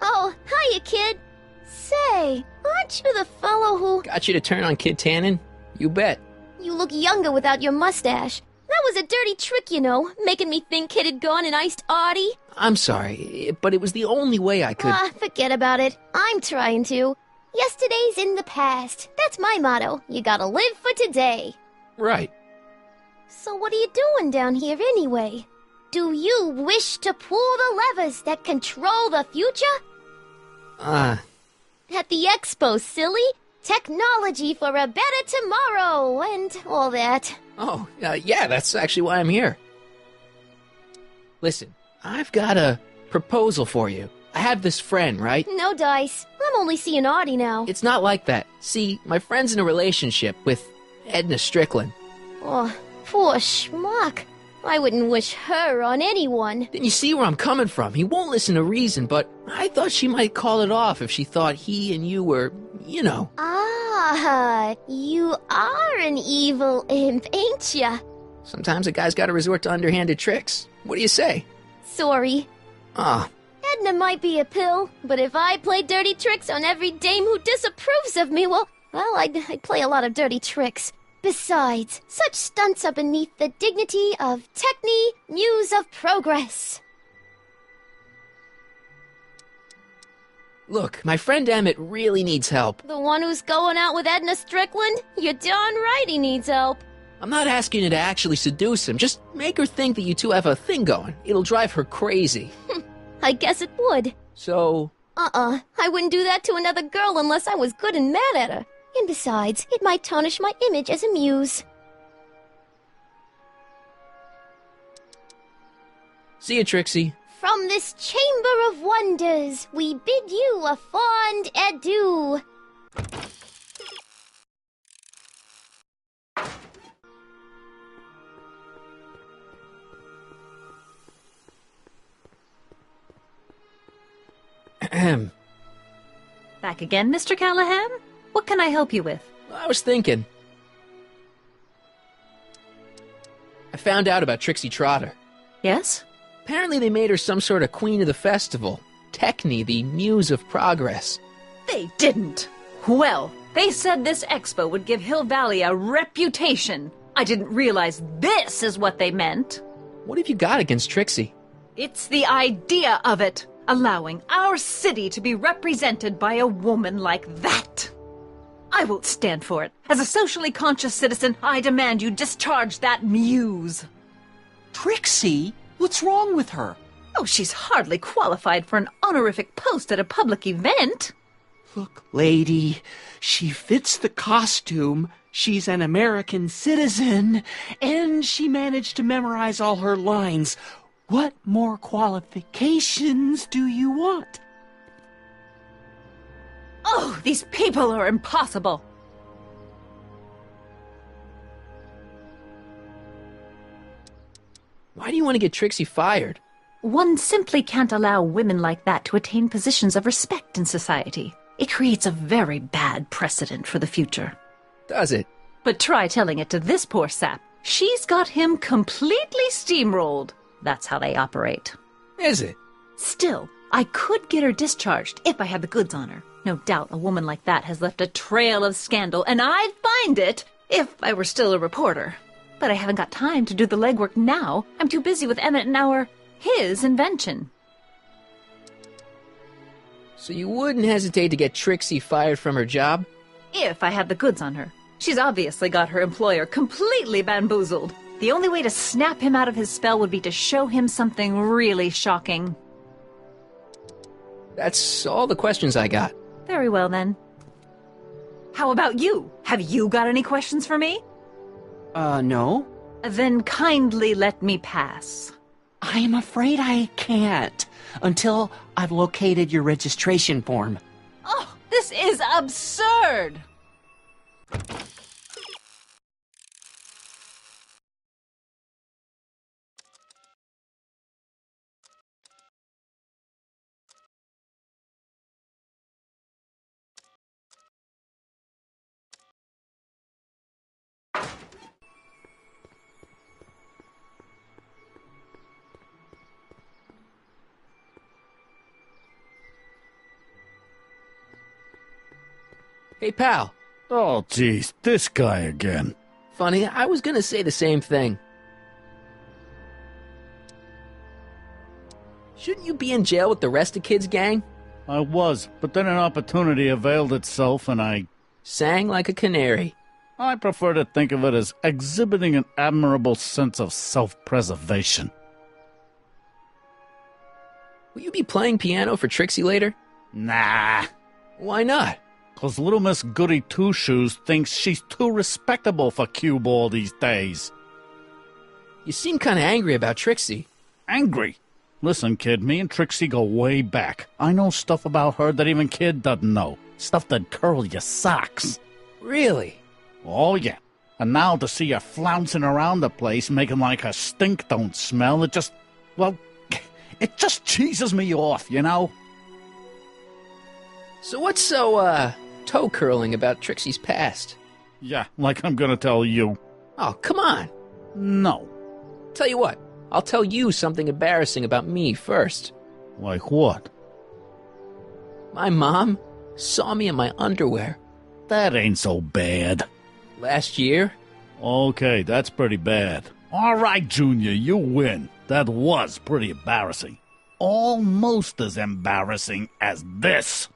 Oh, hiya, kid. Say, aren't you the fellow who... Got you to turn on Kid Tannen? You bet. You look younger without your mustache. That was a dirty trick, you know, making me think Kid had gone and iced Audie. I'm sorry, but it was the only way I could... Forget about it. I'm trying to. Yesterday's in the past. That's my motto. You gotta live for today. Right. So what are you doing down here anyway? Do you wish to pull the levers that control the future? At the expo, silly. Technology for a better tomorrow, and all that. Oh, yeah, that's actually why I'm here. Listen, I've got a proposal for you. I have this friend, right? No dice. I'm only seeing Audie now. It's not like that. See, my friend's in a relationship with Edna Strickland. Oh, poor schmuck. I wouldn't wish her on anyone. Then you see where I'm coming from. He won't listen to reason, but I thought she might call it off if she thought he and you were, you know. You are an evil imp, ain't ya? Sometimes a guy's gotta resort to underhanded tricks. What do you say? Sorry. Ah. Edna might be a pill, but if I play dirty tricks on every dame who disapproves of me, well, I'd play a lot of dirty tricks. Besides, such stunts are beneath the dignity of Techne, Muse of Progress. Look, my friend Emmett really needs help. The one who's going out with Edna Strickland? You're darn right he needs help. I'm not asking you to actually seduce him. Just make her think that you two have a thing going. It'll drive her crazy. I guess it would. So? I wouldn't do that to another girl unless I was good and mad at her. And besides, it might tarnish my image as a muse. See you, Trixie. From this chamber of wonders, we bid you a fond adieu. Ahem. Back again, Mr. Callahan? What can I help you with? I was thinking. I found out about Trixie Trotter. Yes? Apparently they made her some sort of queen of the festival. Techne, the Muse of Progress. They didn't. Well, they said this expo would give Hill Valley a reputation. I didn't realize this is what they meant. What have you got against Trixie? It's the idea of it. Allowing our city to be represented by a woman like that. I won't stand for it. As a socially conscious citizen, I demand you discharge that muse. Trixie? What's wrong with her? Oh, she's hardly qualified for an honorific post at a public event. Look, lady, she fits the costume. She's an American citizen, and she managed to memorize all her lines. What more qualifications do you want? Oh, these people are impossible. Why do you want to get Trixie fired? One simply can't allow women like that to attain positions of respect in society. It creates a very bad precedent for the future. Does it? But try telling it to this poor sap. She's got him completely steamrolled. That's how they operate. Is it? Still, I could get her discharged if I had the goods on her. No doubt a woman like that has left a trail of scandal, and I'd find it if I were still a reporter. But I haven't got time to do the legwork now. I'm too busy with Emmett and his invention. So you wouldn't hesitate to get Trixie fired from her job? If I had the goods on her. She's obviously got her employer completely bamboozled. The only way to snap him out of his spell would be to show him something really shocking. That's all the questions I got. Very well, then. How about you? Have you got any questions for me? No. Then kindly let me pass. I'm afraid I can't, until I've located your registration form. Oh, this is absurd! Hey, pal. Oh, geez, this guy again. Funny, I was gonna say the same thing. Shouldn't you be in jail with the rest of Kid's gang? I was, but then an opportunity availed itself and I... sang like a canary. I prefer to think of it as exhibiting an admirable sense of self-preservation. Will you be playing piano for Trixie later? Nah. Why not? 'Cause little Miss Goody Two-Shoes thinks she's too respectable for cue ball these days. You seem kinda angry about Trixie. Angry? Listen, kid, me and Trixie go way back. I know stuff about her that even Kid doesn't know. Stuff that'd curl your socks. Really? Oh, yeah. And now to see her flouncing around the place, making like her stink don't smell, it just... well, it just cheeses me off, you know? So what's so, toe-curling about Trixie's past? Yeah, like I'm gonna tell you. Oh, come on. No. Tell you what, I'll tell you something embarrassing about me first. Like what? My mom saw me in my underwear. That ain't so bad. Last year? Okay, that's pretty bad. All right, Junior, you win. That was pretty embarrassing. Almost as embarrassing as this.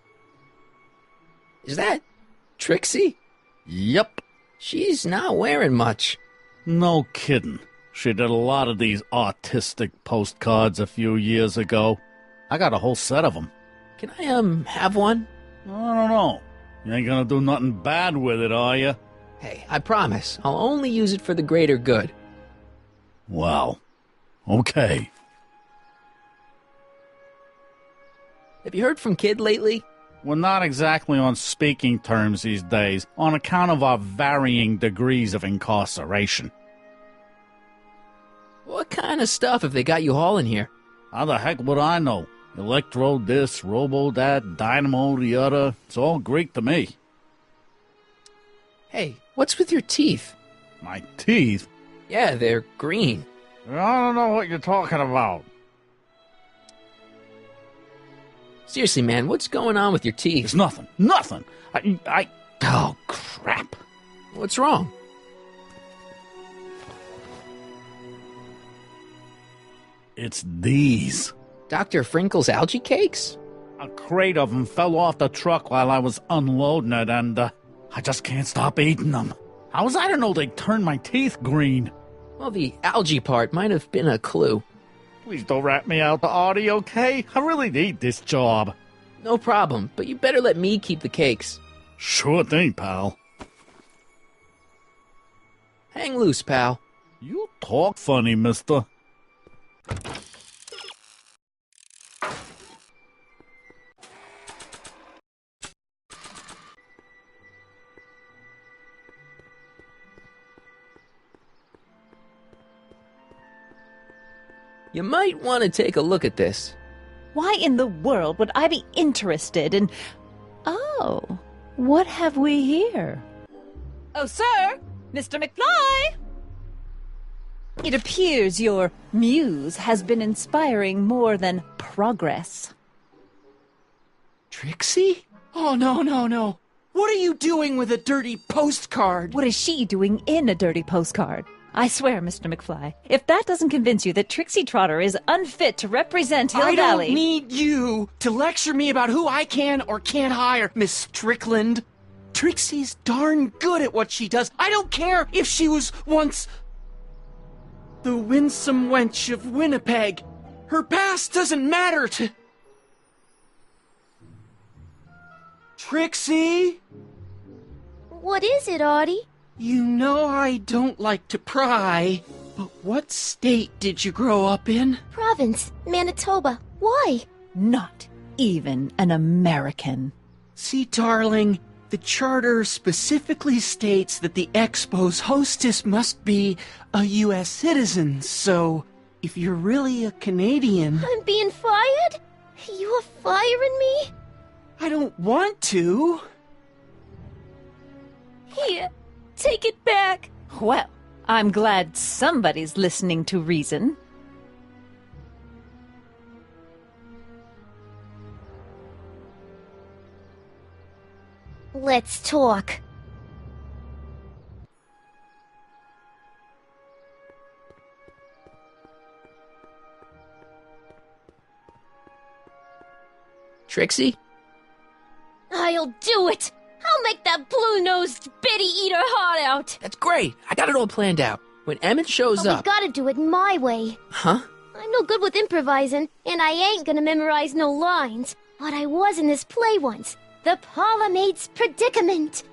Is that Trixie? Yep. She's not wearing much. No kidding. She did a lot of these artistic postcards a few years ago. I got a whole set of them. Can I, have one? I don't know. You ain't gonna do nothing bad with it, are you? Hey, I promise. I'll only use it for the greater good. Well, okay. Have you heard from Kid lately? We're not exactly on speaking terms these days, on account of our varying degrees of incarceration. What kind of stuff have they got you hauling here? How the heck would I know? Electro this, robo that, dynamo the other. It's all Greek to me. Hey, what's with your teeth? My teeth? Yeah, they're green. I don't know what you're talking about. Seriously, man, what's going on with your teeth? It's nothing. Nothing. Oh, crap. What's wrong? It's these. Dr. Frinkle's algae cakes? A crate of them fell off the truck while I was unloading it, and I just can't stop eating them. How was I to know they'd turn my teeth green? Well, the algae part might have been a clue. Please don't rat me out, Artie, okay? I really need this job. No problem, but you better let me keep the cakes. Sure thing, pal. Hang loose, pal. You talk funny, mister. You might want to take a look at this. Why in the world would I be interested in... Oh, what have we here? Oh, sir! Mr. McFly! It appears your muse has been inspiring more than progress. Trixie? Oh, no. What are you doing with a dirty postcard? What is she doing in a dirty postcard? I swear, Mr. McFly, if that doesn't convince you that Trixie Trotter is unfit to represent Hill I Valley... don't need you to lecture me about who I can or can't hire, Miss Strickland. Trixie's darn good at what she does. I don't care if she was once the winsome wench of Winnipeg. Her past doesn't matter to... Trixie? What is it, Artie? You know I don't like to pry, but what state did you grow up in? Province, Manitoba. Why? Not even an American. See, darling, the charter specifically states that the Expo's hostess must be a U.S. citizen, so if you're really a Canadian... I'm being fired? You're firing me? I don't want to. Here, take it back. Well, I'm glad somebody's listening to reason. Let's talk. Trixie? I'll do it! I'll make that blue-nosed bitty eat her heart out! That's great. I got it all planned out. When Emmett shows But up... we gotta do it my way. Huh? I'm no good with improvising, and I ain't gonna memorize no lines. But I was in this play once. The Parlourmaid's Predicament.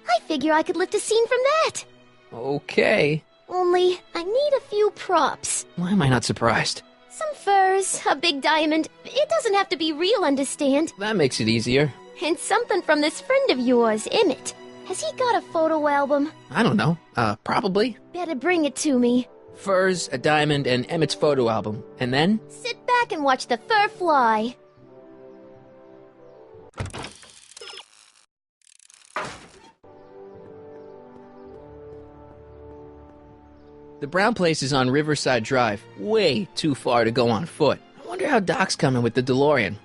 I figure I could lift a scene from that. Okay. Only, I need a few props. Why am I not surprised? Some furs, a big diamond. It doesn't have to be real, understand? That makes it easier. And something from this friend of yours, Emmett. Has he got a photo album? I don't know. Probably. Better bring it to me. Furs, a diamond, and Emmett's photo album. And then? Sit back and watch the fur fly. The brown place is on Riverside Drive. Way too far to go on foot. I wonder how Doc's coming with the DeLorean.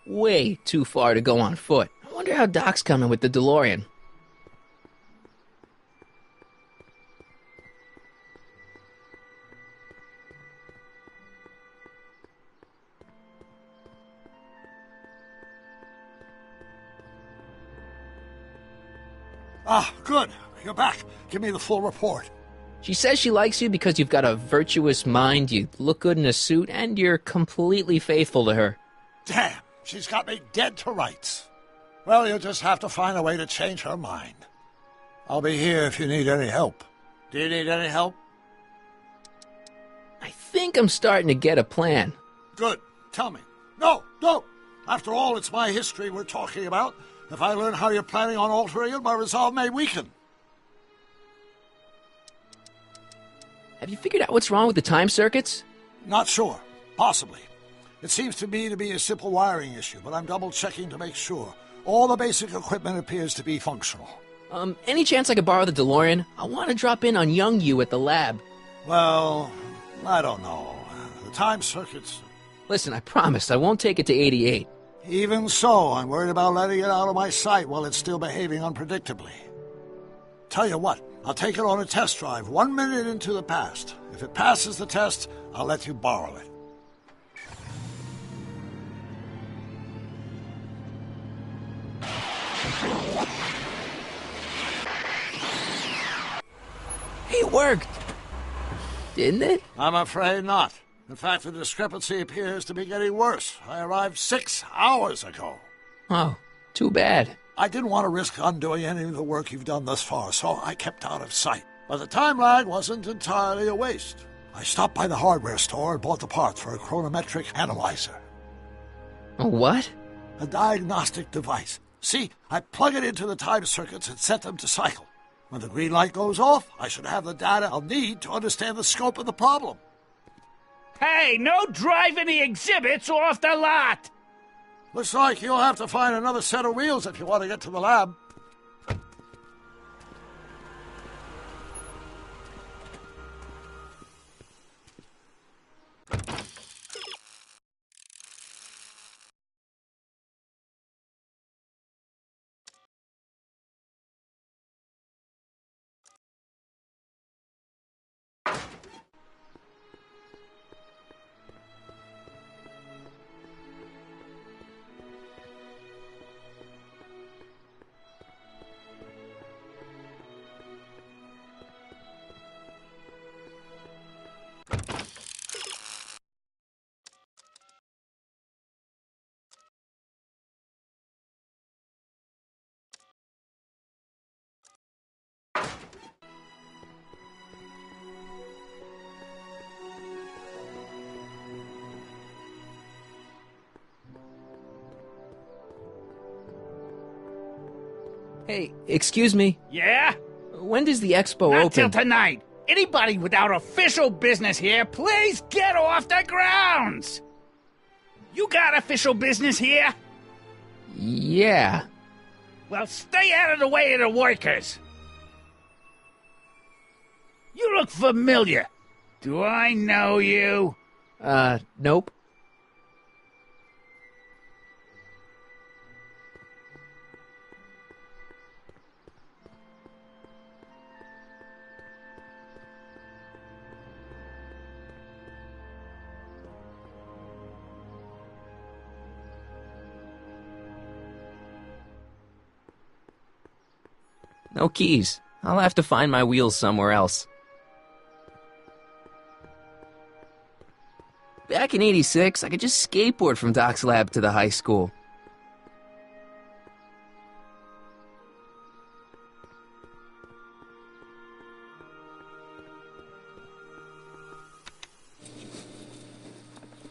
Way too far to go on foot. I wonder how Doc's coming with the DeLorean. Ah, good. You're back. Give me the full report. She says she likes you because you've got a virtuous mind, you look good in a suit, and you're completely faithful to her. Damn, she's got me dead to rights. Well, you'll just have to find a way to change her mind. I'll be here if you need any help. Do you need any help? I think I'm starting to get a plan. Good. Tell me. No, no. After all, it's my history we're talking about. If I learn how you're planning on altering it, my resolve may weaken. Have you figured out what's wrong with the time circuits? Not sure. Possibly. It seems to me to be a simple wiring issue, but I'm double-checking to make sure. All the basic equipment appears to be functional. Any chance I could borrow the DeLorean? I want to drop in on young you at the lab. Well, I don't know. The time circuits... Listen, I promise I won't take it to 88. Even so, I'm worried about letting it out of my sight while it's still behaving unpredictably. Tell you what, I'll take it on a test drive 1 minute into the past. If it passes the test, I'll let you borrow it. It worked! Didn't it? I'm afraid not. In fact, the discrepancy appears to be getting worse. I arrived 6 hours ago. Oh, too bad. I didn't want to risk undoing any of the work you've done thus far, so I kept out of sight. But the time lag wasn't entirely a waste. I stopped by the hardware store and bought the parts for a chronometric analyzer. A what? A diagnostic device. See, I plug it into the time circuits and set them to cycle. When the green light goes off, I should have the data I'll need to understand the scope of the problem. Hey, no driving the exhibits off the lot! Looks like you'll have to find another set of wheels if you want to get to the lab. Hey, excuse me. Yeah? When does the expo Not open? till tonight. Anybody without official business here, please get off the grounds! You got official business here? Yeah. Well, stay out of the way of the workers. You look familiar. Do I know you? Nope. No keys. I'll have to find my wheels somewhere else. Back in '86, I could just skateboard from Doc's lab to the high school.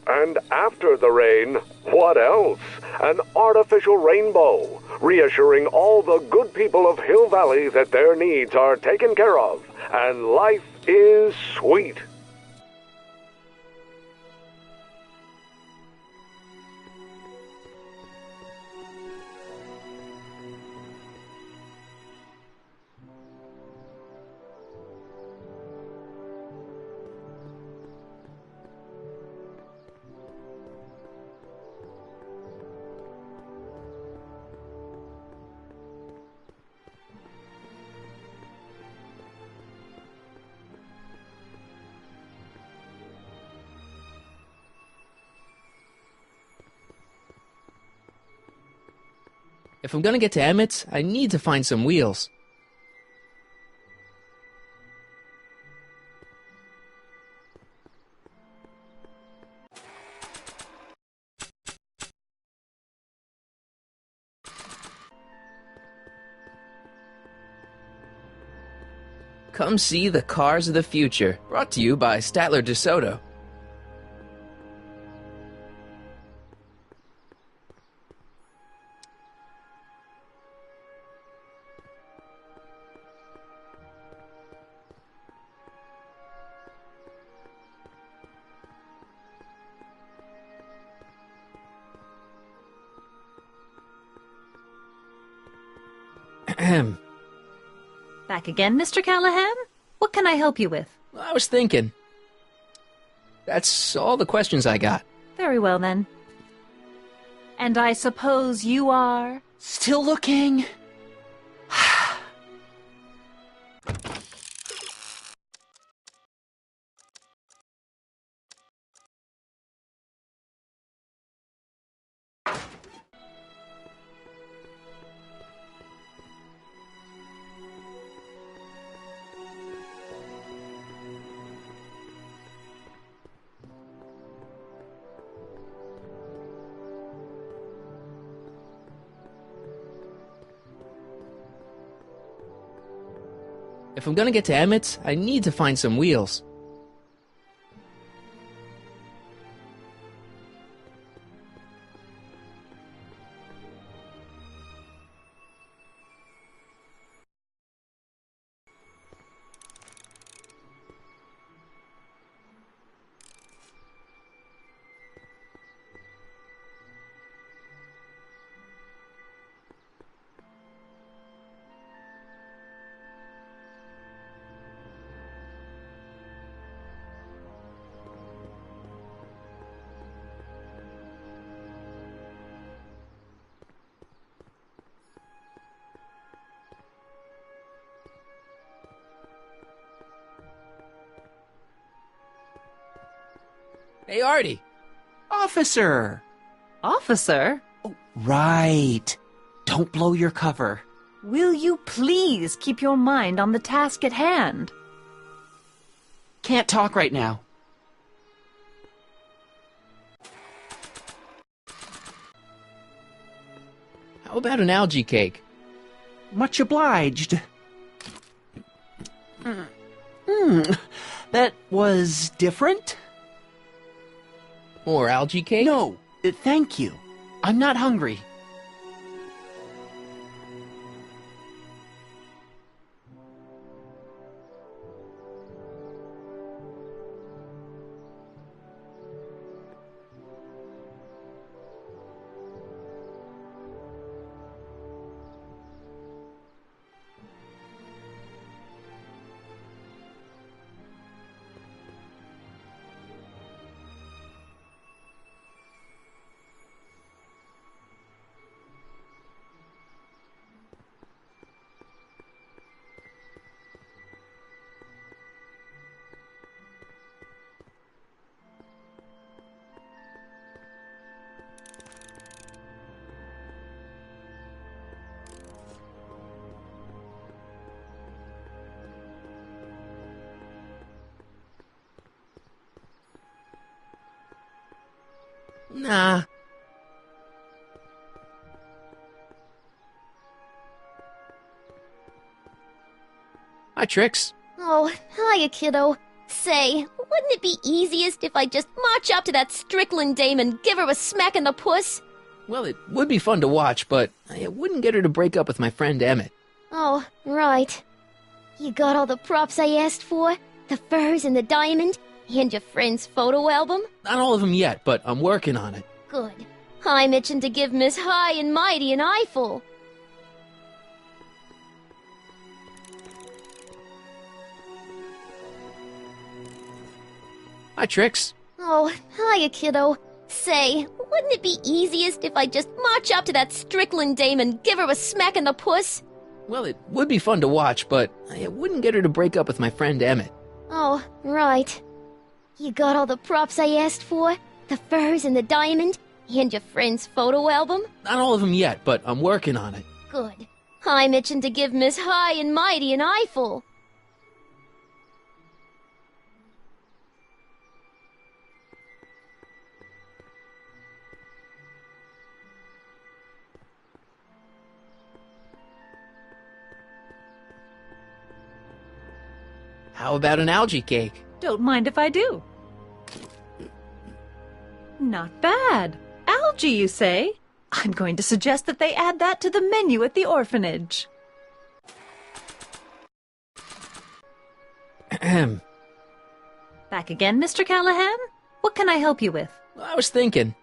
And after the rain, what else? An artificial rainbow, reassuring all the good people of Hill Valley that their needs are taken care of, and life is sweet. If I'm gonna get to Emmett's, I need to find some wheels. Come see the cars of the future, brought to you by Statler DeSoto. Ahem. Back again, Mr. Callahan? What can I help you with? I was thinking. That's all the questions I got. Very well, then. And I suppose you are? Still looking? If I'm gonna get to Emmett's, I need to find some wheels. Hey, Artie! Officer! Officer? Oh, right. Don't blow your cover. Will you please keep your mind on the task at hand? Can't talk right now. How about an algae cake? Much obliged. That was different? More algae cake? No, thank you. I'm not hungry. Nah. Hi, Trix. Oh, hiya, kiddo. Say, wouldn't it be easiest if I just march up to that Strickland dame and give her a smack in the puss? Well, it would be fun to watch, but I wouldn't get her to break up with my friend Emmett. Oh, right. You got all the props I asked for? The furs and the diamond? And your friend's photo album? Not all of them yet, but I'm working on it. Good. I'm itching to give Miss High and Mighty an eyeful. Hi, Trix. Oh, hiya, kiddo. Say, wouldn't it be easiest if I just march up to that Strickland dame and give her a smack in the puss? Well, it would be fun to watch, but I wouldn't get her to break up with my friend Emmett. Oh, right. You got all the props I asked for? The furs and the diamond? And your friend's photo album? Not all of them yet, but I'm working on it. Good. I'm itching to give Miss High and Mighty an eyeful. How about an algae cake? Don't mind if I do. Not bad. Algae, you say? I'm going to suggest that they add that to the menu at the orphanage. Ahem. Back again, Mr. Callahan? What can I help you with? I was thinking.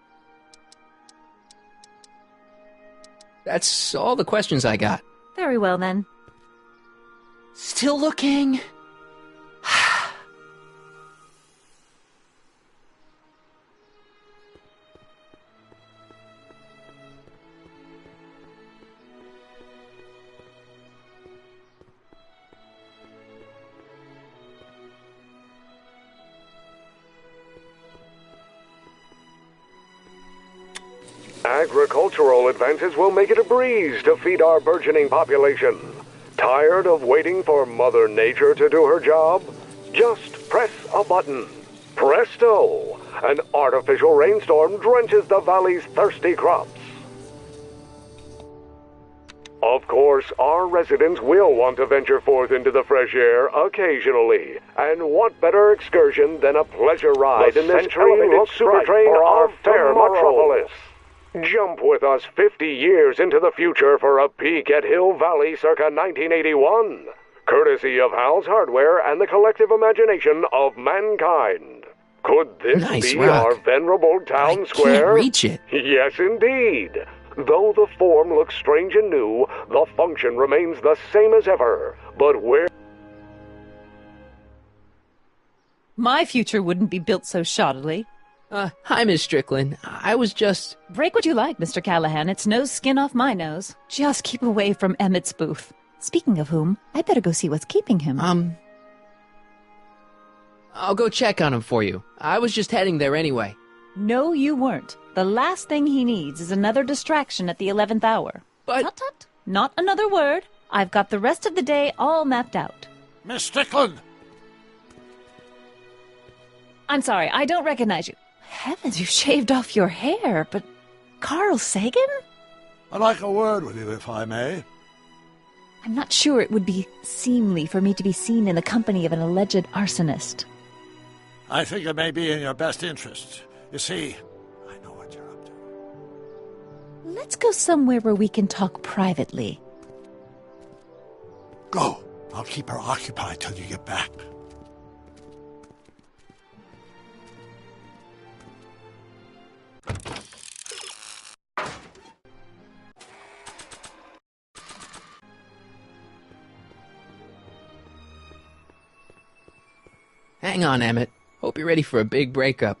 That's all the questions I got. Very well, then. Still looking? Agricultural advances will make it a breeze to feed our burgeoning population. Tired of waiting for Mother Nature to do her job? Just press a button. Presto! An artificial rainstorm drenches the valley's thirsty crops. Of course, our residents will want to venture forth into the fresh air occasionally. And what better excursion than a pleasure ride in this elevated super train of fair metropolis? Jump with us 50 years into the future for a peek at Hill Valley circa 1981, courtesy of Hal's Hardware and the collective imagination of mankind. Could this be our venerable town square? Can't reach it. Yes, indeed. Though the form looks strange and new, the function remains the same as ever. But where... My future wouldn't be built so shoddily. Hi, Miss Strickland. I was just... Break what you like, Mr. Callahan. It's no skin off my nose. Just keep away from Emmett's booth. Speaking of whom, I'd better go see what's keeping him. I'll go check on him for you. I was just heading there anyway. No, you weren't. The last thing he needs is another distraction at the 11th hour. But... Tut tut. Not another word. I've got the rest of the day all mapped out. Miss Strickland! I'm sorry, I don't recognize you. Heavens, you shaved off your hair, but... Carl Sagan? I'd like a word with you, if I may. I'm not sure it would be seemly for me to be seen in the company of an alleged arsonist. I think it may be in your best interest. You see, I know what you're up to. Let's go somewhere where we can talk privately. Go. I'll keep her occupied till you get back. Hang on, Emmett. Hope you're ready for a big breakup.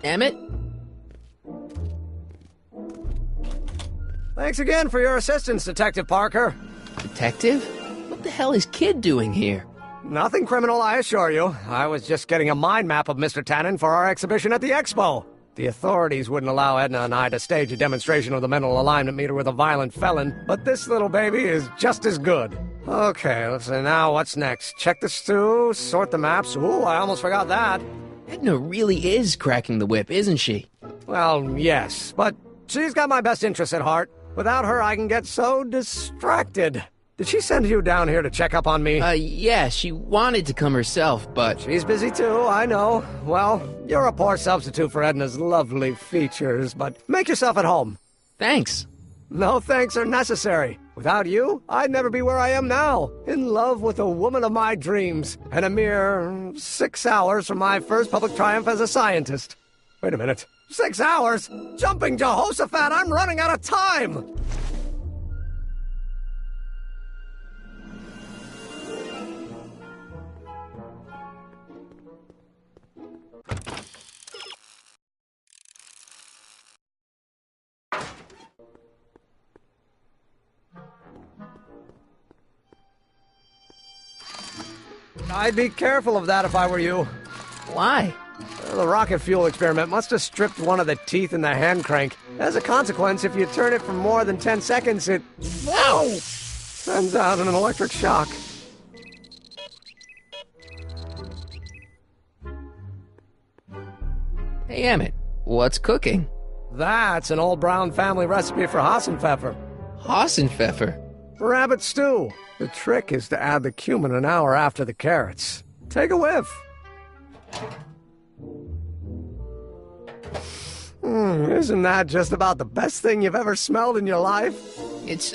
Emmett? Thanks again for your assistance, Detective Parker. Detective? What the hell is Kid doing here? Nothing criminal, I assure you. I was just getting a mind map of Mr. Tannen for our exhibition at the Expo. The authorities wouldn't allow Edna and I to stage a demonstration of the mental alignment meter with a violent felon, but this little baby is just as good. Okay, let's see now what's next. Check the stew, sort the maps. Ooh, I almost forgot that. Edna really is cracking the whip, isn't she? Well, yes, but she's got my best interests at heart. Without her, I can get so distracted. Did she send you down here to check up on me? Yeah, she wanted to come herself, but... She's busy too, I know. Well, you're a poor substitute for Edna's lovely features, but make yourself at home. Thanks. No thanks are necessary. Without you, I'd never be where I am now, in love with the woman of my dreams, and a mere 6 hours from my first public triumph as a scientist. Wait a minute. 6 hours? Jumping Jehoshaphat, I'm running out of time! I'd be careful of that if I were you. Why? The rocket fuel experiment must have stripped one of the teeth in the hand crank. As a consequence, if you turn it for more than 10 seconds, it... Ow! Sends out an electric shock. Hey, Emmett, what's cooking? That's an old Brown family recipe for Hassenpfeffer. Hassenpfeffer? Rabbit stew. The trick is to add the cumin an hour after the carrots. Take a whiff. Isn't that just about the best thing you've ever smelled in your life? It's,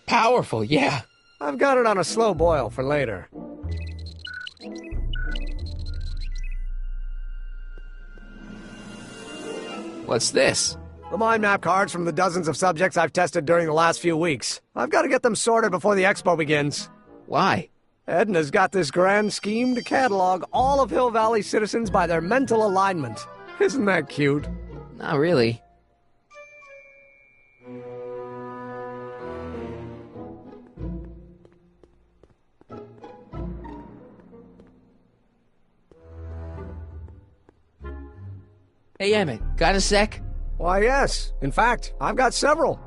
powerful, yeah. I've got it on a slow boil for later. What's this? The mind map cards from the dozens of subjects I've tested during the last few weeks. I've got to get them sorted before the expo begins. Why? Edna's got this grand scheme to catalog all of Hill Valley citizens by their mental alignment. Isn't that cute? Not really. Hey, Emmett, got a sec? Why, yes. In fact, I've got several.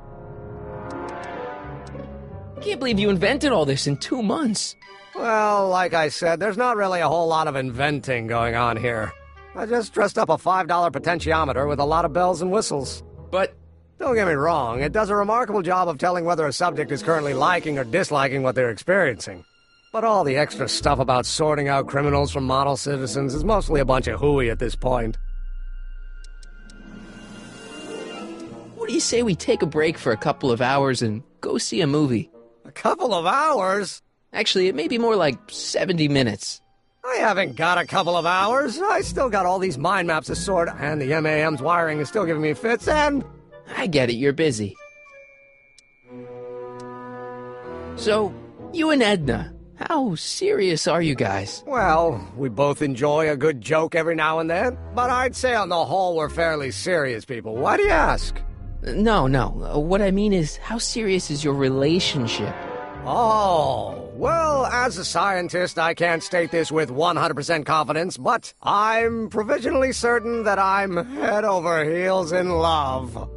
Can't believe you invented all this in 2 months. Well, like I said, there's not really a whole lot of inventing going on here. I just dressed up a $5 potentiometer with a lot of bells and whistles. But... Don't get me wrong, it does a remarkable job of telling whether a subject is currently liking or disliking what they're experiencing. But all the extra stuff about sorting out criminals from model citizens is mostly a bunch of hooey at this point. What do you say we take a break for a couple of hours and go see a movie? A couple of hours? Actually, it may be more like 70 minutes. I haven't got a couple of hours. I still got all these mind maps to sort, and the MAM's wiring is still giving me fits, and... I get it, you're busy. So, you and Edna, how serious are you guys? Well, we both enjoy a good joke every now and then, but I'd say on the whole we're fairly serious people. Why do you ask? No. What I mean is, how serious is your relationship? Oh, well, as a scientist, I can't state this with 100% confidence, but I'm provisionally certain that I'm head over heels in love.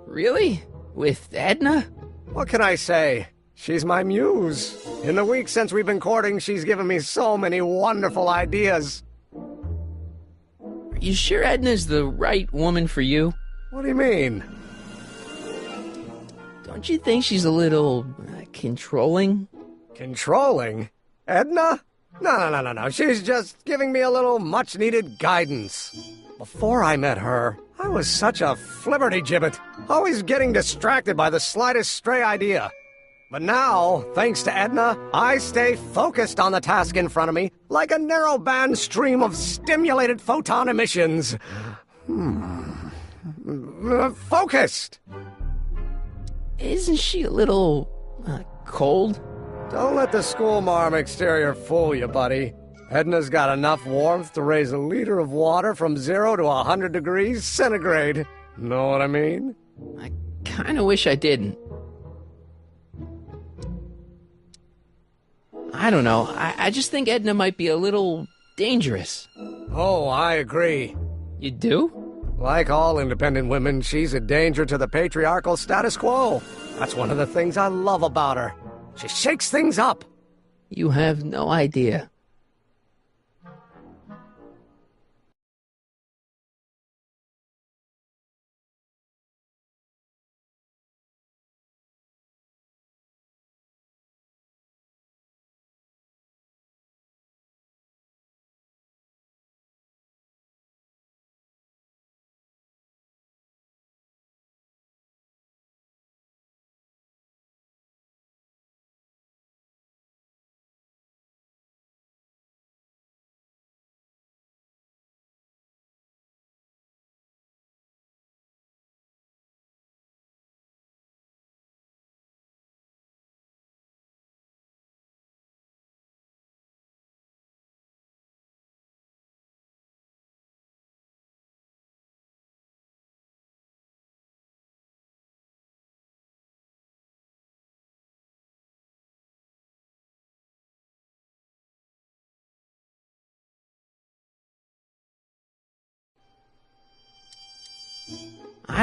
Really? With Edna? What can I say? She's my muse. In the weeks since we've been courting, she's given me so many wonderful ideas. Are you sure Edna's the right woman for you? What do you mean? Don't you think she's a little... controlling? Controlling? Edna? No. She's just giving me a little much-needed guidance. Before I met her, I was such a flibberty-gibbet, always getting distracted by the slightest stray idea. But now, thanks to Edna, I stay focused on the task in front of me, like a narrow-band stream of stimulated photon emissions. Focused! Isn't she a little... cold? Don't let the schoolmarm exterior fool you, buddy. Edna's got enough warmth to raise a liter of water from 0 to 100 degrees centigrade. Know what I mean? I kinda wish I didn't. I don't know. I just think Edna might be a little dangerous. Oh, I agree. You do? Like all independent women, she's a danger to the patriarchal status quo. That's one of the things I love about her. She shakes things up. You have no idea.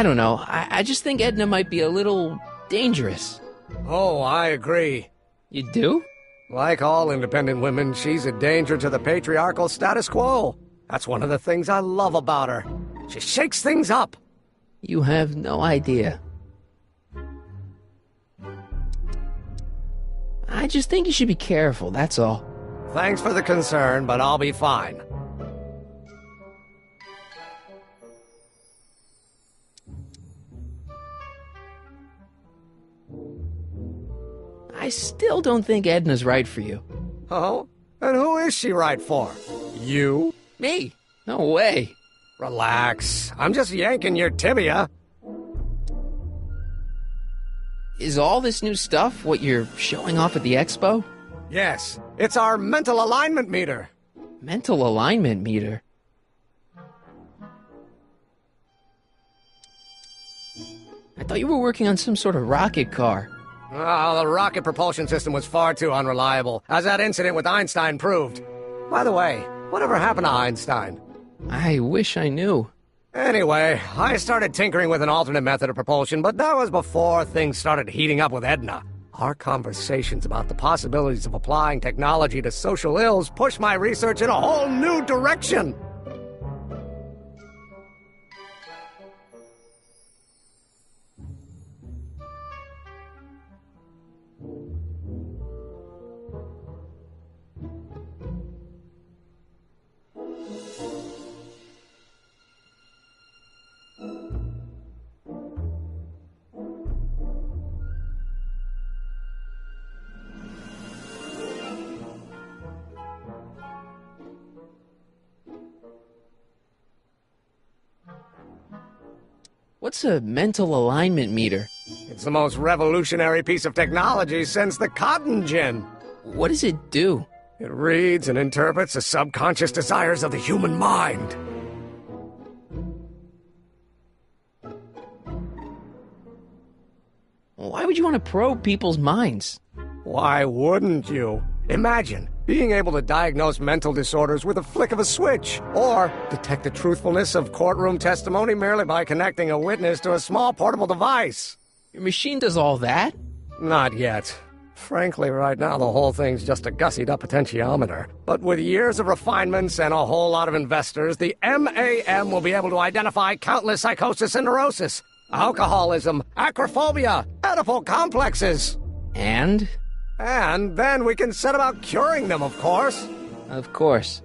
I don't know. I just think Edna might be a little dangerous. Oh, I agree. You do? Like all independent women, she's a danger to the patriarchal status quo. That's one of the things I love about her. She shakes things up. You have no idea. I just think you should be careful, that's all. Thanks for the concern, but I'll be fine. I still don't think Edna's right for you. Oh? And who is she right for? You? Me? No way. Relax. I'm just yanking your tibia. Is all this new stuff what you're showing off at the expo? Yes. It's our mental alignment meter. Mental alignment meter? I thought you were working on some sort of rocket car. Oh, the rocket propulsion system was far too unreliable, as that incident with Einstein proved. By the way, whatever happened to Einstein? I wish I knew. Anyway, I started tinkering with an alternate method of propulsion, but that was before things started heating up with Edna. Our conversations about the possibilities of applying technology to social ills pushed my research in a whole new direction. What's a mental alignment meter? It's the most revolutionary piece of technology since the cotton gin. What does it do? It reads and interprets the subconscious desires of the human mind. Why would you want to probe people's minds? Why wouldn't you? Imagine being able to diagnose mental disorders with a flick of a switch, or detect the truthfulness of courtroom testimony merely by connecting a witness to a small portable device. Your machine does all that? Not yet. Frankly, right now the whole thing's just a gussied-up potentiometer. But with years of refinements and a whole lot of investors, the MAM will be able to identify countless psychosis and neurosis, alcoholism, acrophobia, Oedipal complexes. And? And then we can set about curing them, of course. Of course.